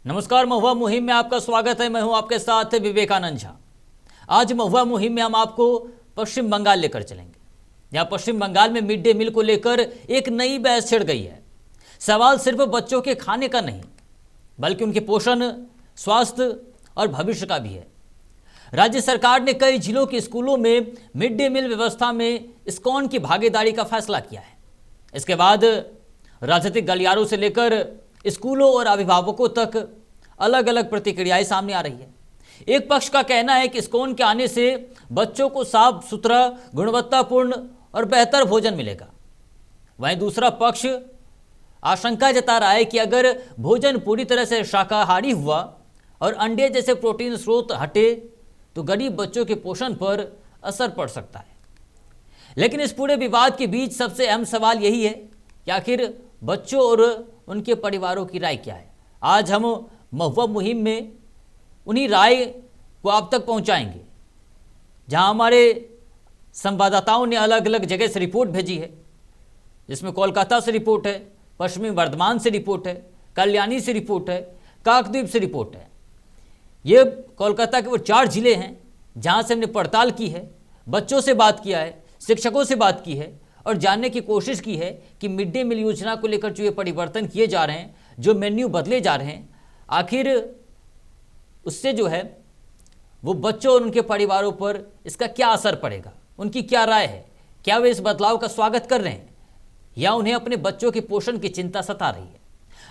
नमस्कार, महुआ मुहिम में आपका स्वागत है। मैं हूं आपके साथ विवेकानंद झा। आज महुआ मुहिम में हम आपको पश्चिम बंगाल लेकर चलेंगे। यहाँ पश्चिम बंगाल में मिड डे मील को लेकर एक नई बहस छिड़ गई है। सवाल सिर्फ बच्चों के खाने का नहीं, बल्कि उनके पोषण, स्वास्थ्य और भविष्य का भी है। राज्य सरकार ने कई जिलों के स्कूलों में मिड डे मील व्यवस्था में इस्कॉन की भागीदारी का फैसला किया है। इसके बाद राजनीतिक गलियारों से लेकर स्कूलों और अभिभावकों तक अलग अलग प्रतिक्रियाएं सामने आ रही है। एक पक्ष का कहना है कि इस्कॉन के आने से बच्चों को साफ सुथरा, गुणवत्तापूर्ण और बेहतर भोजन मिलेगा। वहीं दूसरा पक्ष आशंका जता रहा है कि अगर भोजन पूरी तरह से शाकाहारी हुआ और अंडे जैसे प्रोटीन स्रोत हटे तो गरीब बच्चों के पोषण पर असर पड़ सकता है। लेकिन इस पूरे विवाद के बीच सबसे अहम सवाल यही है कि आखिर बच्चों और उनके परिवारों की राय क्या है। आज हम महुआ मुहिम में उन्हीं राय को आप तक पहुंचाएंगे, जहां हमारे संवाददाताओं ने अलग अलग जगह से रिपोर्ट भेजी है, जिसमें कोलकाता से रिपोर्ट है, पश्चिमी वर्धमान से रिपोर्ट है, कल्याणी से रिपोर्ट है, काकद्वीप से रिपोर्ट है। ये कोलकाता के वो 4 जिले हैं जहां से हमने पड़ताल की है, बच्चों से बात किया है, शिक्षकों से बात की है और जानने की कोशिश की है कि मिड डे मील योजना को लेकर जो ये परिवर्तन किए जा रहे हैं, जो मेन्यू बदले जा रहे हैं, आखिर उससे जो है वो बच्चों और उनके परिवारों पर इसका क्या असर पड़ेगा, उनकी क्या राय है, क्या वे इस बदलाव का स्वागत कर रहे हैं या उन्हें अपने बच्चों के पोषण की चिंता सता रही है।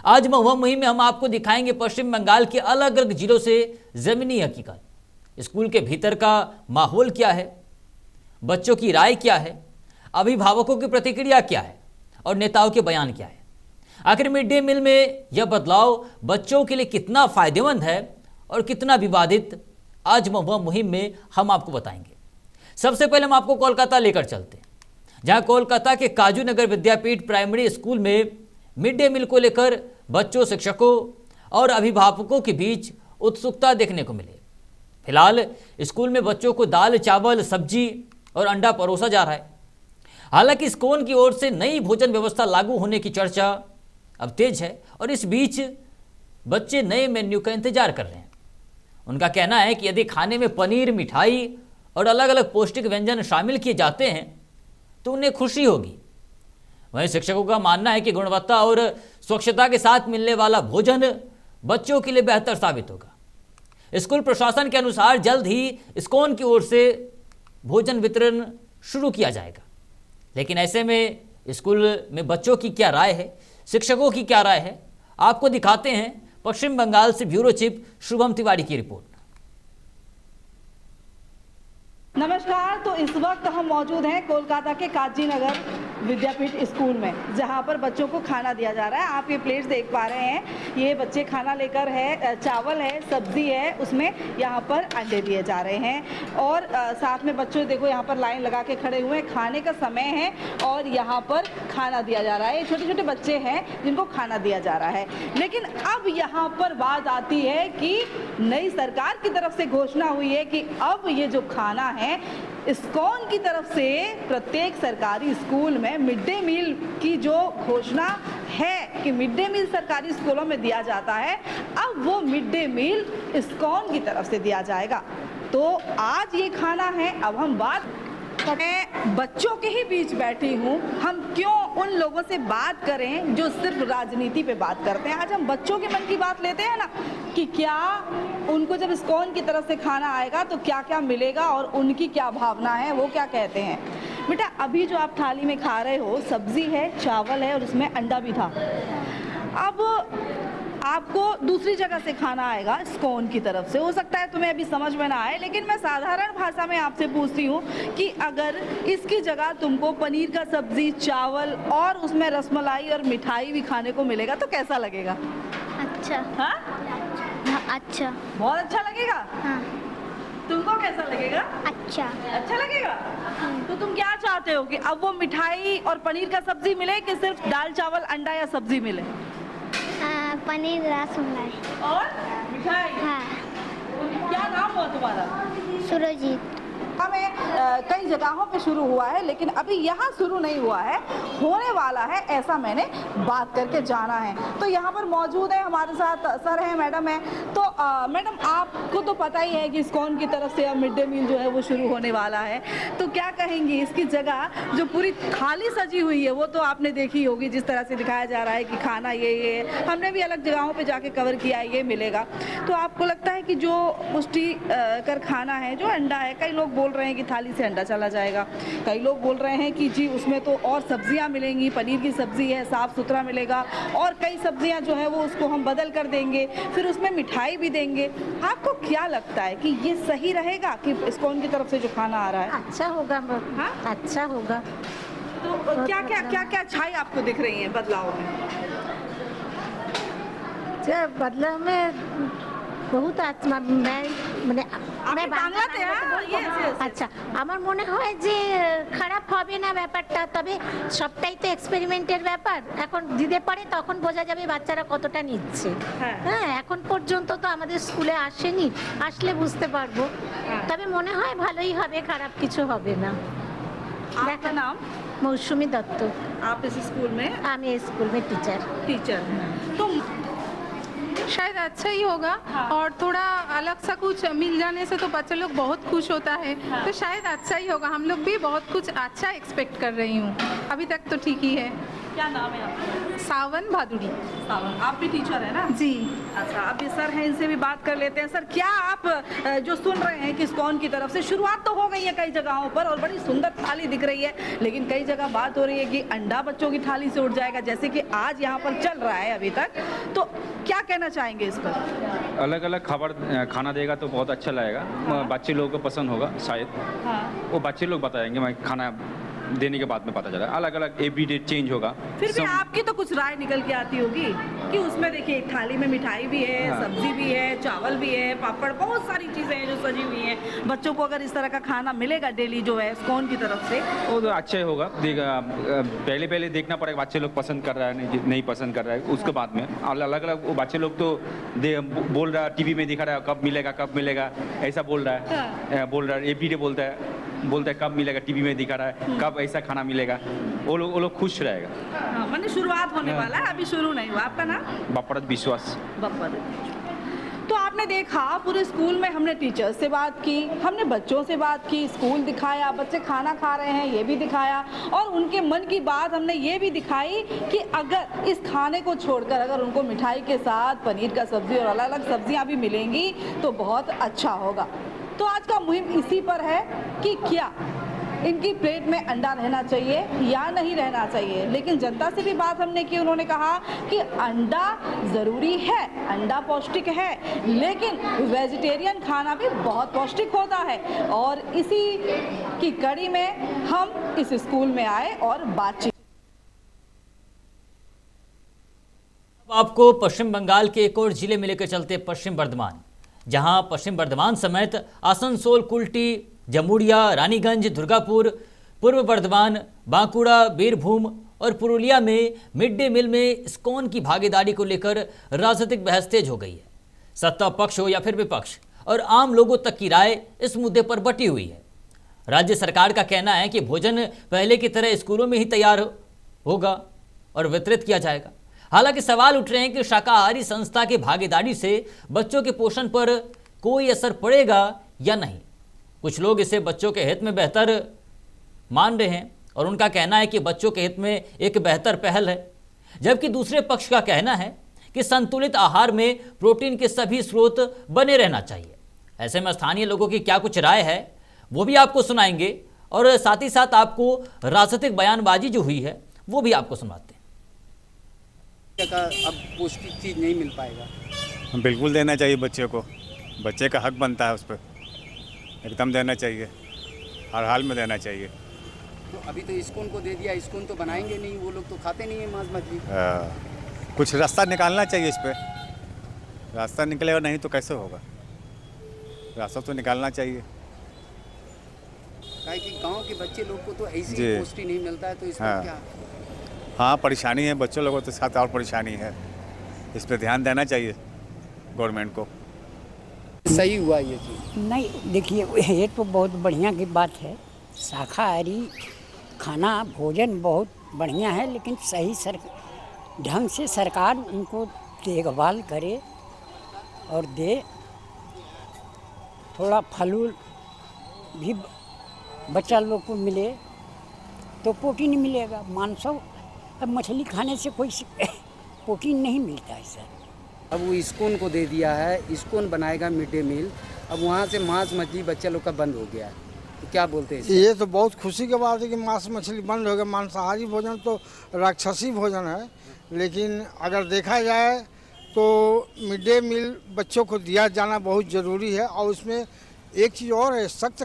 आज महुआ मुहिम में हम आपको दिखाएंगे पश्चिम बंगाल के अलग अलग जिलों से ज़मीनी हकीकत, स्कूल के भीतर का माहौल क्या है, बच्चों की राय क्या है, अभिभावकों की प्रतिक्रिया क्या है और नेताओं के बयान क्या है। आखिर मिड डे मील में यह बदलाव बच्चों के लिए कितना फायदेमंद है और कितना विवादित, आज महुआ मुहिम में हम आपको बताएंगे। सबसे पहले हम आपको कोलकाता लेकर चलते हैं, जहां कोलकाता के काजू नगर विद्यापीठ प्राइमरी स्कूल में मिड डे मील को लेकर बच्चों, शिक्षकों और अभिभावकों के बीच उत्सुकता देखने को मिली। फिलहाल स्कूल में बच्चों को दाल, चावल, सब्जी और अंडा परोसा जा रहा है। हालांकि इस्कॉन की ओर से नई भोजन व्यवस्था लागू होने की चर्चा अब तेज है और इस बीच बच्चे नए मेन्यू का इंतजार कर रहे हैं। उनका कहना है कि यदि खाने में पनीर, मिठाई और अलग अलग पौष्टिक व्यंजन शामिल किए जाते हैं तो उन्हें खुशी होगी। वहीं शिक्षकों का मानना है कि गुणवत्ता और स्वच्छता के साथ मिलने वाला भोजन बच्चों के लिए बेहतर साबित होगा। स्कूल प्रशासन के अनुसार जल्द ही इस्कॉन की ओर से भोजन वितरण शुरू किया जाएगा। लेकिन ऐसे में स्कूल में बच्चों की क्या राय है, शिक्षकों की क्या राय है, आपको दिखाते हैं पश्चिम बंगाल से ब्यूरो चीफ शुभम तिवारी की रिपोर्ट। नमस्कार। तो इस वक्त हम मौजूद हैं कोलकाता के काजी नगर विद्यापीठ स्कूल में, जहां पर बच्चों को खाना दिया जा रहा है। आप ये प्लेट्स देख पा रहे हैं, ये बच्चे खाना लेकर है, चावल है, सब्जी है, उसमें यहाँ पर अंडे दिए जा रहे हैं और साथ में बच्चों देखो यहाँ पर लाइन लगा के खड़े हुए हैं। खाने का समय है और यहाँ पर खाना दिया जा रहा है। ये छोटे छोटे बच्चे हैं जिनको खाना दिया जा रहा है। लेकिन अब यहाँ पर बात आती है कि नई सरकार की तरफ से घोषणा हुई है कि अब ये जो खाना है इस्कॉन की तरफ से प्रत्येक सरकारी स्कूल में मिड डे मील की जो घोषणा है कि मिड डे मील सरकारी स्कूलों में दिया जाता है, अब वो मिड डे मील इस्कॉन की तरफ से दिया जाएगा। तो आज ये खाना है। अब हम बात, मैं बच्चों के ही बीच बैठी हूँ, हम क्यों उन लोगों से बात करें जो सिर्फ राजनीति पे बात करते हैं। आज हम बच्चों के मन की बात लेते हैं ना, कि क्या उनको जब इस्कॉन की तरफ से खाना आएगा तो क्या क्या मिलेगा और उनकी क्या भावना है, वो क्या कहते हैं। बेटा, अभी जो आप थाली में खा रहे हो, सब्जी है, चावल है और उसमें अंडा भी था। अब आपको दूसरी जगह से खाना आएगा इस्कॉन की तरफ से। हो सकता है तुम्हें अभी समझ में ना आए, लेकिन मैं साधारण भाषा में आपसे पूछती हूँ कि अगर इसकी जगह तुमको पनीर का सब्जी, चावल और उसमें रसमलाई और मिठाई भी खाने को मिलेगा तो कैसा लगेगा? अच्छा। हाँ, अच्छा। बहुत अच्छा लगेगा। हाँ। तुमको कैसा लगेगा? अच्छा। अच्छा लगेगा। तो तुम क्या चाहते हो कि अब वो मिठाई और पनीर का सब्जी मिले कि सिर्फ दाल, चावल, अंडा या सब्जी मिले? पनीर, रसमलाई और मिठाई। हाँ। क्या नाम हुआ तुम्हारा? सुरजीत। हमें कई जगहों पे शुरू हुआ है, लेकिन अभी यहाँ शुरू नहीं हुआ है, होने वाला है, ऐसा मैंने बात करके जाना है। तो यहाँ पर मौजूद है हमारे साथ सर हैं, मैडम है। तो मैडम, आपको तो पता ही है कि इस्कॉन की तरफ से अब मिड डे मील जो है वो शुरू होने वाला है, तो क्या कहेंगी इसकी जगह जो पूरी थाली सजी हुई है वो तो आपने देखी होगी, जिस तरह से दिखाया जा रहा है कि खाना ये हमने भी अलग जगहों पे जाके कवर किया है, ये मिलेगा। तो आपको लगता है कि जो पुष्टि कर खाना है, जो अंडा है, कई लोग बोल रहे हैं कि थाली से अंडा चला जाएगा, कई लोग बोल रहे हैं कि जी उसमें तो और सब्जियां मिलेंगी, पनीर की सब्जी है, साफ सुथरा मिलेगा, और कई सब्जियां जो है वो उसको हम बदल कर देंगे, फिर उसमें मिठाई भी देंगे। आपको क्या लगता है कि ये सही रहेगा कि इस्कॉन की तरफ से जो खाना आ रहा है? अच्छा होगा। हाँ? अच्छा होगा। तो क्या क्या अच्छाई आपको दिख रही है बदलाव में? बदलाव में बहुत বাংলাতে আচ্ছা, আমার মনে হয় যে খারাপ হবে না ব্যাপারটা, তবে সবটাই তো এক্সপেরিমেন্টের ব্যাপার। এখন দিতে পারে তখন বোঝা যাবে বাচ্চারা কতটা নিচ্ছে। হ্যাঁ, এখন পর্যন্ত তো আমাদের স্কুলে আসেনি, আসলে বুঝতে পারবো। তবে মনে হয় ভালোই হবে, খারাপ কিছু হবে না। आपका नाम? মৌসুমী দত্ত। आप इस स्कूल में? আমি স্কুল में टीचर हैं। तो शायद अच्छा ही होगा। हाँ। और थोड़ा अलग सा कुछ मिल जाने से तो बच्चे लोग बहुत खुश होता है। हाँ। तो शायद अच्छा ही होगा। हम लोग भी बहुत कुछ अच्छा एक्सपेक्ट कर रही हूँ। अभी तक तो ठीक ही है। क्या नाम है आपका? सावन भादुड़ी। सावन, आप भी टीचर है ना? जी। अच्छा, अब ये सर हैं, इनसे भी बात कर लेते हैं। सर, क्या आप जो सुन रहे हैं कि इस्कॉन की तरफ से शुरुआत तो हो गई है कई जगहों पर और बड़ी सुंदर थाली दिख रही है, लेकिन कई जगह बात हो रही है कि अंडा बच्चों की थाली से उठ जाएगा, जैसे कि आज यहाँ पर चल रहा है अभी तक। तो क्या कहना चाहेंगे इस पर? अलग अलग खाना देगा तो बहुत अच्छा लगेगा। बच्चे लोगों को पसंद होगा शायद। हाँ। वो बच्चे लोग बताएंगे, मैं खाना देने के बाद में पता चला। अलग अलग एवरीडे चेंज होगा। फिर भी आपकी तो कुछ राय निकल के आती होगी कि उसमें देखिए एक थाली में मिठाई भी है, हाँ। सब्जी भी है, चावल भी है, पापड़, बहुत सारी चीज़ें हैं जो सजी हुई हैं। बच्चों को अगर इस तरह का खाना मिलेगा डेली जो है इस्कॉन की तरफ से, वो तो अच्छा ही होगा। पहले देखना पड़ेगा बच्चे लोग पसंद कर रहा है नहीं पसंद कर रहा है, उसके बाद में अलग अलग वो बच्चे लोग तो बोल रहा है, टीवी में दिखा रहा है कब मिलेगा ऐसा बोल रहा है। बोल रहा है एवरीडे बोलता है कब मिलेगा, टीवी में दिखा रहा है कब ऐसा खाना मिलेगा। वो लोग खुश रहेगा। हाँ, मैंने शुरुआत होने वाला है, अभी शुरू नहीं हुआ। आपका नाम? बापरत विश्वास। तो आपने देखा पूरे स्कूल में हमने टीचर्स से बात की, हमने बच्चों से बात की, स्कूल दिखाया, बच्चे खाना खा रहे हैं ये भी दिखाया, और उनके मन की बात हमने ये भी दिखाई कि अगर इस खाने को छोड़कर अगर उनको मिठाई के साथ पनीर का सब्जी और अलग अलग सब्जियां भी मिलेंगी तो बहुत अच्छा होगा। तो आज का मुहिम इसी पर है कि क्या इनकी प्लेट में अंडा रहना चाहिए या नहीं रहना चाहिए। लेकिन जनता से भी बात हमने की, उन्होंने कहा कि अंडा ज़रूरी है, अंडा पौष्टिक है, लेकिन वेजिटेरियन खाना भी बहुत पौष्टिक होता है। और इसी की कड़ी में हम इस स्कूल में आए और बातचीत। आपको पश्चिम बंगाल के एक और जिले में लेकर चलते पश्चिम बर्धमान, जहां पश्चिम बर्धमान समेत आसनसोल, कुल्टी, जमुड़िया, रानीगंज, दुर्गापुर, पूर्व बर्धमान, बांकुड़ा, बीरभूम और पुरुलिया में मिड डे मील में इस्कॉन की भागीदारी को लेकर राजनीतिक बहस तेज हो गई है। सत्ता पक्ष हो या फिर विपक्ष, और आम लोगों तक की राय इस मुद्दे पर बटी हुई है। राज्य सरकार का कहना है कि भोजन पहले की तरह स्कूलों में ही तैयार होगा और वितरित किया जाएगा। हालांकि सवाल उठ रहे हैं कि शाकाहारी संस्था की भागीदारी से बच्चों के पोषण पर कोई असर पड़ेगा या नहीं। कुछ लोग इसे बच्चों के हित में बेहतर मान रहे हैं और उनका कहना है कि बच्चों के हित में एक बेहतर पहल है, जबकि दूसरे पक्ष का कहना है कि संतुलित आहार में प्रोटीन के सभी स्रोत बने रहना चाहिए। ऐसे में स्थानीय लोगों की क्या कुछ राय है वो भी आपको सुनाएंगे, और साथ ही साथ आपको राजनीतिक बयानबाजी जो हुई है वो भी आपको सुनाते हैं। अब पौष्टिक चीज़ नहीं मिल पाएगा। बिल्कुल देना चाहिए बच्चे को, बच्चे का हक बनता है, उस पर एकदम देना चाहिए, हर हाल में देना चाहिए। तो अभी तो इस्कॉन को दे दिया, इस्कॉन तो बनाएंगे नहीं, वो लोग तो खाते नहीं है मांस मछली। कुछ रास्ता निकालना चाहिए इस पर, रास्ता निकलेगा नहीं तो कैसे होगा, रास्ता तो निकालना चाहिए। काहे कि गांव के बच्चे लोग को तो ऐसी जी। पौष्टिक नहीं मिलता है, तो इसमें हाँ। क्या? हाँ, परेशानी है, बच्चों लोगों के साथ और परेशानी है, इस पर ध्यान देना चाहिए गवर्नमेंट को। सही हुआ ये चीज़? नहीं, देखिए ये तो बहुत बढ़िया की बात है। शाकाहारी खाना भोजन बहुत बढ़िया है, लेकिन सही ढंग से सरकार उनको देखभाल करे और दे। थोड़ा फल भी बच्चा लोग को मिले तो प्रोटीन मिलेगा। मांसों अब मछली खाने से कोई प्रोटीन नहीं मिलता है सर। अब वो इस्कॉन को दे दिया है, इस्कॉन बनाएगा मिड डे मील। अब वहाँ से मांस मछली बच्चा लोग का बंद हो गया है, तो क्या बोलते हैं? ये तो बहुत खुशी की बात है कि मांस मछली बंद हो गया। मांसाहारी भोजन तो राक्षसी भोजन है, लेकिन अगर देखा जाए तो मिड डे मील बच्चों को दिया जाना बहुत ज़रूरी है। और उसमें एक चीज़ और है, सख्त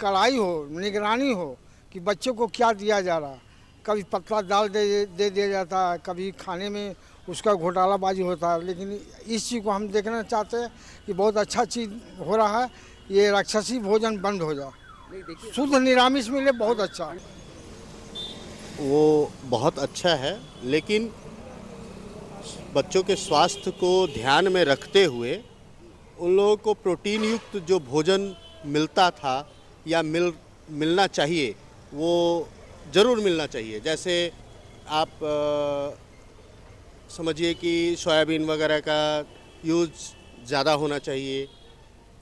कड़ाई हो, निगरानी हो कि बच्चों को क्या दिया जा रहा। कभी पतला दाल दे दिया जाता है, कभी खाने में उसका घोटालाबाजी होता है। लेकिन इस चीज़ को हम देखना चाहते हैं कि बहुत अच्छा चीज़ हो रहा है, ये राक्षसी भोजन बंद हो जाए, शुद्ध निरामिष मिले, बहुत अच्छा। वो बहुत अच्छा है, लेकिन बच्चों के स्वास्थ्य को ध्यान में रखते हुए उन लोगों को प्रोटीन युक्त जो भोजन मिलता था या मिलना चाहिए वो ज़रूर मिलना चाहिए। जैसे आप समझिए कि सोयाबीन वगैरह का यूज़ ज़्यादा होना चाहिए।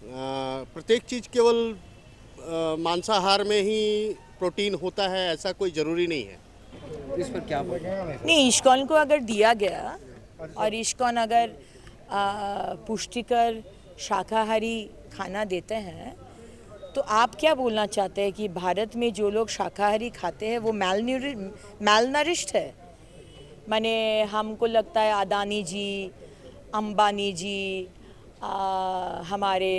प्रत्येक चीज़ केवल मांसाहार में ही प्रोटीन होता है ऐसा कोई ज़रूरी नहीं है। इस पर क्या बोल? नहीं, इस्कॉन को अगर दिया गया और इस्कॉन अगर पुष्टिकर शाकाहारी खाना देते हैं तो आप क्या बोलना चाहते हैं कि भारत में जो लोग शाकाहारी खाते हैं वो मैलनरिश्ड है? माने हमको लगता है अदानी जी, अंबानी जी, हमारे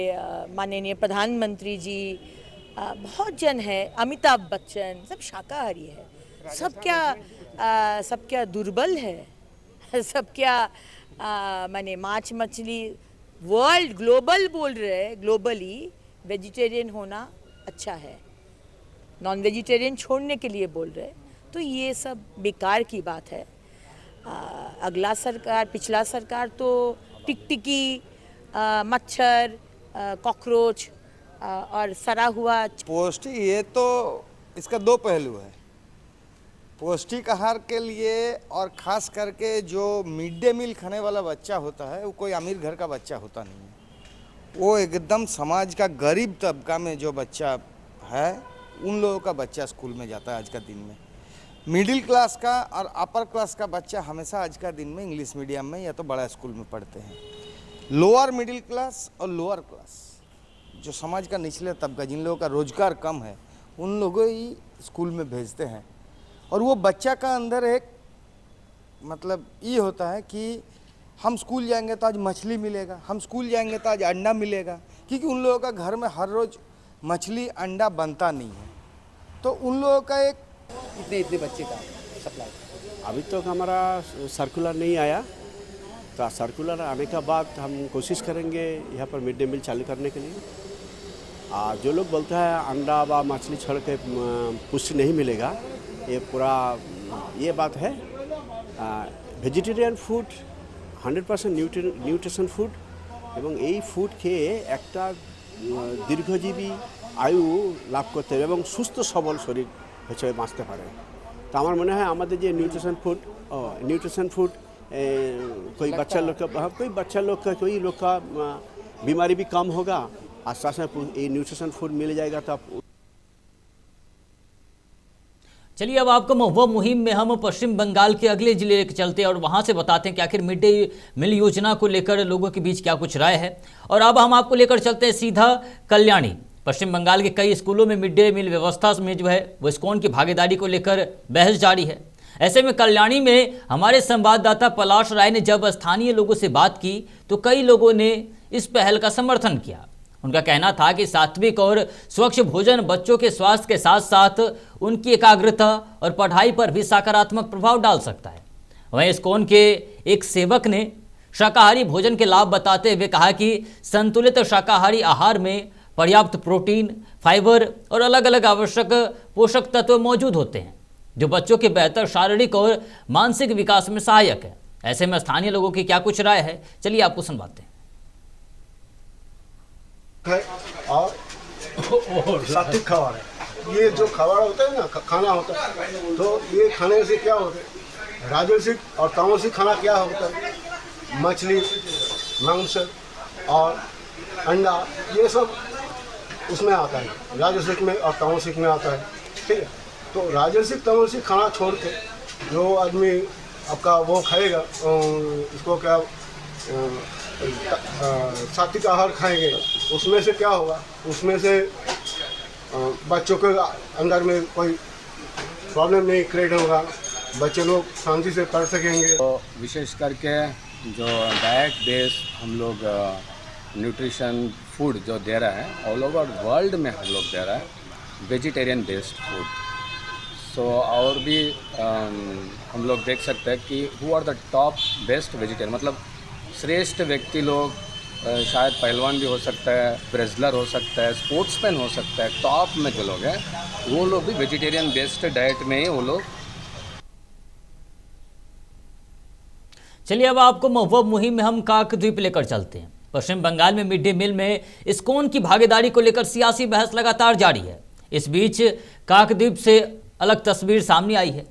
माननीय प्रधानमंत्री जी, बहुत जन है, अमिताभ बच्चन, सब शाकाहारी है। सब क्या दुर्बल है? सब क्या माने मांस मछली वर्ल्ड ग्लोबल बोल रहे हैं, ग्लोबली वेजिटेरियन होना अच्छा है, नॉन वेजिटेरियन छोड़ने के लिए बोल रहे हैं, तो ये सब बेकार की बात है। अगला सरकार, पिछला सरकार तो टिकटिकी, मच्छर, कॉकरोच और सड़ा हुआ पौष्टिक, ये तो इसका दो पहलू है। पौष्टिक आहार के लिए और ख़ास करके जो मिड डे मील खाने वाला बच्चा होता है वो कोई अमीर घर का बच्चा होता नहीं है, वो एकदम समाज का गरीब तबका में जो बच्चा है उन लोगों का बच्चा स्कूल में जाता है आज का दिन में। मिडिल क्लास का और अपर क्लास का बच्चा हमेशा आज का दिन में इंग्लिश मीडियम में या तो बड़ा स्कूल में पढ़ते हैं। लोअर मिडिल क्लास और लोअर क्लास जो समाज का निचले तबका, जिन लोगों का रोजगार कम है, उन लोगों ही स्कूल में भेजते हैं। और वो बच्चा का अंदर एक मतलब ये होता है कि हम स्कूल जाएंगे तो आज मछली मिलेगा, हम स्कूल जाएंगे तो आज अंडा मिलेगा, क्योंकि उन लोगों का घर में हर रोज़ मछली अंडा बनता नहीं है। तो उन लोगों का एक इतने बच्चे का सप्लाई अभी तक हमारा सर्कुलर नहीं आया, तो सर्कुलर आने के बाद हम कोशिश करेंगे यहाँ पर मिड डे मील चालू करने के लिए। जो लोग बोलते हैं अंडा व मछली छोड़ के पुष्टि नहीं मिलेगा, ये पूरा ये बात है। वेजिटेरियन फूड 100% নিউট্রিশন ফুড এবং এই ফুড খেয়ে একটা দীর্ঘজীবী আয়ু লাভ করতে হবে এবং সুস্থ সবল শরীর হিসেবে বাঁচতে পারে। তো আমার মনে হয় আমাদের যে নিউট্রিশন फूड कोई बच्चा लोग का कोई लोग का बीमारी भी कम होगा और साथ में ये न्यूट्रिशन फूड मिल जाएगा। तो आप चलिए अब आपको महुआ मुहिम में हम पश्चिम बंगाल के अगले जिले चलते हैं और वहां से बताते हैं कि आखिर मिड डे मील योजना को लेकर लोगों के बीच क्या कुछ राय है। और अब हम आपको लेकर चलते हैं सीधा कल्याणी। पश्चिम बंगाल के कई स्कूलों में मिड डे मील व्यवस्था में जो है वो इस्कॉन की भागीदारी को लेकर बहस जारी है। ऐसे में कल्याणी में हमारे संवाददाता पलाश राय ने जब स्थानीय लोगों से बात की तो कई लोगों ने इस पहल का समर्थन किया। उनका कहना था कि सात्विक और स्वच्छ भोजन बच्चों के स्वास्थ्य के साथ साथ उनकी एकाग्रता और पढ़ाई पर भी सकारात्मक प्रभाव डाल सकता है। वहीं इस्कॉन के एक सेवक ने शाकाहारी भोजन के लाभ बताते हुए कहा कि संतुलित शाकाहारी आहार में पर्याप्त प्रोटीन, फाइबर और अलग अलग आवश्यक पोषक तत्व मौजूद होते हैं जो बच्चों के बेहतर शारीरिक और मानसिक विकास में सहायक है। ऐसे में स्थानीय लोगों की क्या कुछ राय है, चलिए आपको सुनवाते हैं। है और सात्विक खबर है। ये जो खबर होता है ना, खाना होता है, तो ये खाने से क्या होता है, राजसिक और तामसिक खाना क्या होता है, मछली, मांस और अंडा, ये सब उसमें आता है, राजसिक में और तामसिक में आता है। ठीक है, तो राजसिक तामसिक खाना छोड़ के जो आदमी आपका वो खाएगा, इसको क्या सात्विक आहार खाएंगे, उसमें से क्या होगा, उसमें से बच्चों के अंदर में कोई प्रॉब्लम नहीं क्रिएट होगा, बच्चे लोग शांति से पढ़ सकेंगे। तो विशेष करके जो डाइट बेस्ड हम लोग न्यूट्रिशन फूड जो दे रहा है ऑल ओवर वर्ल्ड में हम लोग दे रहा है, वेजिटेरियन बेस्ड फूड। सो और भी हम लोग देख सकते हैं कि who are the top best vegetarian, मतलब श्रेष्ठ व्यक्ति लोग, शायद पहलवान भी हो सकता है, रेसलर हो सकता है, स्पोर्ट्समैन हो सकता है, टॉप में जो लोग हैं वो लोग भी वेजिटेरियन बेस्ड डाइट में ही वो लोग। चलिए अब आपको महुआ मुहिम में हम काकद्वीप लेकर चलते हैं। पश्चिम बंगाल में मिड डे मील में इस्कॉन की भागीदारी को लेकर सियासी बहस लगातार जारी है। इस बीच काकद्वीप से अलग तस्वीर सामने आई है।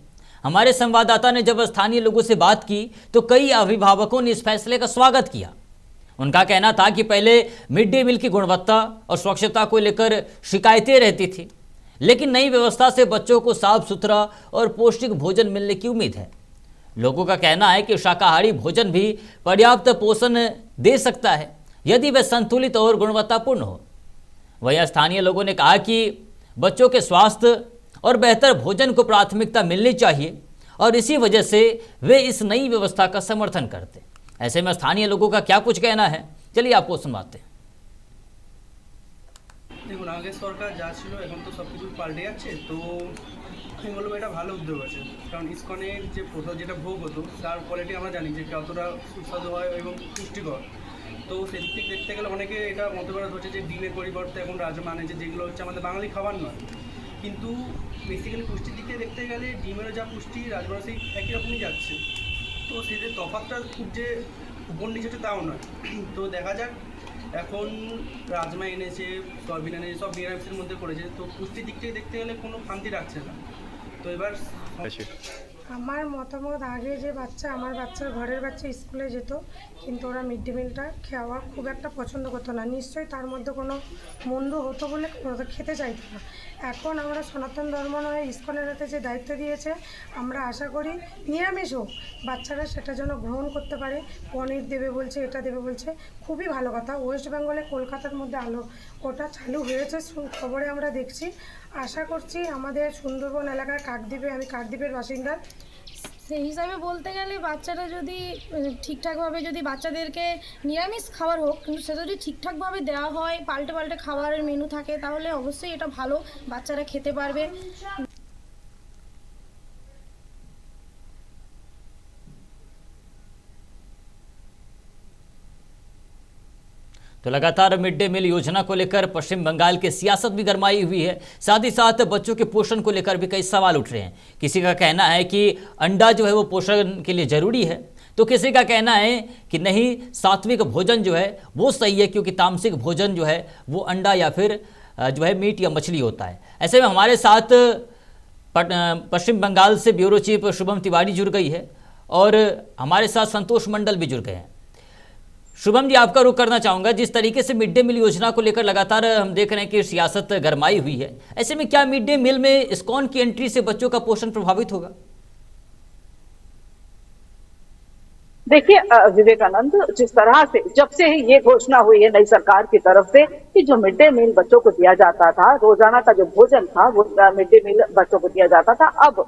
हमारे संवाददाता ने जब स्थानीय लोगों से बात की तो कई अभिभावकों ने इस फैसले का स्वागत किया। उनका कहना था कि पहले मिड डे मील की गुणवत्ता और स्वच्छता को लेकर शिकायतें रहती थी, लेकिन नई व्यवस्था से बच्चों को साफ सुथरा और पौष्टिक भोजन मिलने की उम्मीद है। लोगों का कहना है कि शाकाहारी भोजन भी पर्याप्त पोषण दे सकता है यदि वह संतुलित और गुणवत्तापूर्ण हो। वहीं स्थानीय लोगों ने कहा कि बच्चों के स्वास्थ्य और बेहतर भोजन को प्राथमिकता मिलनी चाहिए और इसी वजह से वे इस नई व्यवस्था का समर्थन करते। ऐसे में स्थानीय लोगों का क्या कुछ कहना है, चलिए आपको सुनवाते हैं। দেখুন আগে সরকার যা ছিল এখন তো সব কিছু পাল্টে যাচ্ছে, তো আমি বলবো এটা ভালো উদ্যোগ আছে, কারণ ইসকনের যে যেটা ভোগ হতো তার কোয়ালিটি আমরা জানি যে কতটা সুস্বাদু হয় এবং পুষ্টিকর। তো সেদিক থেকে দেখতে গেলে অনেকে এটা মতবাদ হচ্ছে যে ডিমের পরিবর্তে এখন রাজমা আনে, যেগুলো হচ্ছে আমাদের বাঙালি খাবার নয়, কিন্তু বেসিক্যালি পুষ্টির দিক থেকে দেখতে গেলে ডিমেরও যা পুষ্টি রাজমার সেই একই রকমই যাচ্ছে। তো সেদের তফাৎটা খুব যে উপর নিচে হচ্ছে তাও নয়। তো দেখা যাক, এখন রাজমা এনেছে, সয়াবিন এনেছে, সব নিরামিষের মধ্যে করেছে, তো পুষ্টির দিক থেকে দেখতে গেলে কোনো খামতি রাখছে না। তো এবার আমার মতামত, আগে যে আমার বাচ্চার ঘরের বাচ্চা স্কুলে যেত, কিন্তু ওরা মিড ডে মিলটা খাওয়া খুব একটা পছন্দ করতো না, নিশ্চয়ই তার মধ্যে কোনো মন্দ হতো বলে ওরা খেতে চাইতো না। এখন আমরা সনাতন ধর্ম নয়, ইসকনের হাতে যে দায়িত্ব দিয়েছে, আমরা আশা করি নিরামিষ হোক, বাচ্চারা সেটা যেন গ্রহণ করতে পারে। পনির দেবে বলছে, এটা দেবে বলছে, খুবই ভালো কথা। ওয়েস্ট বেঙ্গলে কলকাতার মধ্যে ওটা চালু হয়েছে খবরে আমরা দেখছি। আশা করছি আমাদের সুন্দরবন এলাকার কাকদ্বীপে, আমি কাকদ্বীপের বাসিন্দা, সেই হিসাবে বলতে গেলে বাচ্চারা যদি ঠিকঠাকভাবে যদি বাচ্চাদেরকে নিরামিষ খাবার হোক, কিন্তু সেটা যদি ঠিকঠাকভাবে দেওয়া হয়, পাল্টে পাল্টে খাবারের মেনু থাকে, তাহলে অবশ্যই এটা ভালো, বাচ্চারা খেতে পারবে। तो लगातार मिड डे मील योजना को लेकर पश्चिम बंगाल की सियासत भी गरमाई हुई है। साथ ही साथ बच्चों के पोषण को लेकर भी कई सवाल उठ रहे हैं। किसी का कहना है कि अंडा जो है वो पोषण के लिए ज़रूरी है, तो किसी का कहना है कि नहीं, सात्विक भोजन जो है वो सही है, क्योंकि तामसिक भोजन जो है वो अंडा या फिर जो है मीट या मछली होता है। ऐसे में हमारे साथ पश्चिम बंगाल से ब्यूरो चीफ शुभम तिवारी जुड़ गई है और हमारे साथ संतोष मंडल भी जुड़ गए हैं। शुभम जी, आपका रुख करना चाहूँगा, जिस तरीके से मिड डे मील योजना को लेकर लगातार हम देख रहे हैं कि सियासत गरमाई हुई है, ऐसे में क्या मिड डे मील में इस्कॉन की एंट्री से बच्चों का पोषण प्रभावित होगा? देखिए विवेकानंद, जिस तरह से जब से ही ये घोषणा हुई है नई सरकार की तरफ से कि जो मिड डे मील बच्चों को दिया जाता था, रोजाना का जो भोजन था वो मिड डे मील बच्चों को दिया जाता था, अब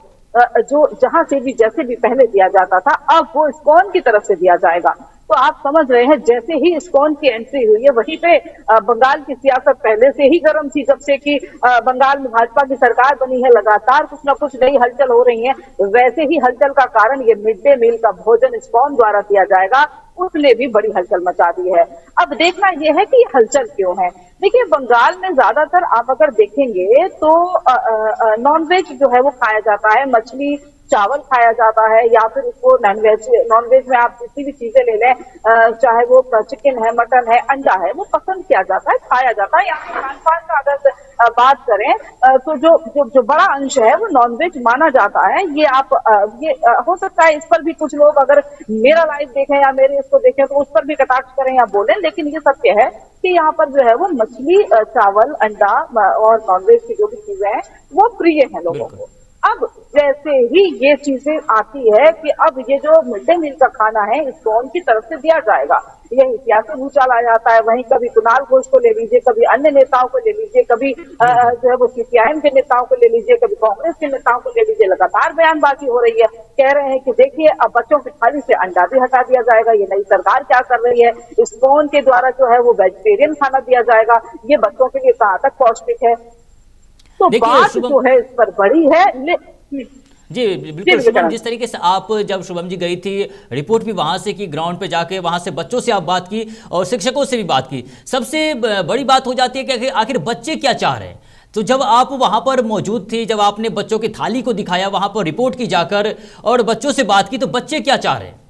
जो जहां से भी जैसे भी पहले दिया जाता था, अब वो इस्कॉन की तरफ से दिया जाएगा। तो आप समझ रहे हैं, जैसे ही इस्कॉन की एंट्री हुई है, वहीं पे बंगाल की सियासत पहले से ही गर्म थी, जब से कि बंगाल में भाजपा की सरकार बनी है, लगातार कुछ न कुछ नई हलचल हो रही है। वैसे ही हलचल का कारण ये मिड डे मील का भोजन इस्कॉन द्वारा दिया जाएगा उसने भी बड़ी हलचल मचा दी है। अब देखना यह है कि ये हलचल क्यों है। देखिए, बंगाल में ज्यादातर आप अगर देखेंगे तो नॉनवेज जो है वो खाया जाता है, मछली चावल खाया जाता है, या फिर उसको नॉनवेज में आप जितनी भी चीजें ले लें, चाहे वो चिकन है, मटन है, अंडा है, वो पसंद किया जाता है, खाया जाता है। यहाँ खान पान का अगर बात करें तो जो बड़ा अंश है वो नॉनवेज माना जाता है। ये आप हो सकता है इस पर भी कुछ लोग अगर मेरा लाइव देखें या मेरे इसको देखें तो उस पर भी कटाक्ष करें या बोलें, लेकिन ये सत्य है कि यहाँ पर जो है वो मछली, चावल, अंडा और नॉनवेज की जो भी चीजें हैं वो प्रिय है लोगों को। अब जैसे ही ये चीजें आती है कि अब ये जो मिड डे मील का खाना है इसको उनकी तरफ से दिया जाएगा, ये सियासी भूचाल आ जाता है। वहीं कभी कुणाल घोष को ले लीजिए, कभी अन्य नेताओं को ले लीजिए, कभी जो है वो सीपीआईएम के नेताओं को ले लीजिए, कभी कांग्रेस के नेताओं को ले लीजिए, लगातार बयानबाजी हो रही है। कह रहे हैं कि देखिए अब बच्चों की थाली से अंडा भी हटा दिया जाएगा, ये नई सरकार क्या कर रही है, स्पून के द्वारा जो है वो वेजिटेरियन खाना दिया जाएगा, ये बच्चों के लिए कहाँ तक पौष्टिक है। तो बात जो है इस पर बड़ी है। जी बिल्कुल शुभम, जिस तरीके से आप जब शुभम जी गई थी, रिपोर्ट भी वहां से की, ग्राउंड पे जाके वहां से बच्चों से आप बात की और शिक्षकों से भी बात की, सबसे बड़ी बात हो जाती है कि आखिर बच्चे क्या चाह रहे हैं। तो जब आप वहां पर मौजूद थी, जब आपने बच्चों की थाली को दिखाया, वहां पर रिपोर्ट की जाकर और बच्चों से बात की, तो बच्चे क्या चाह रहे हैं?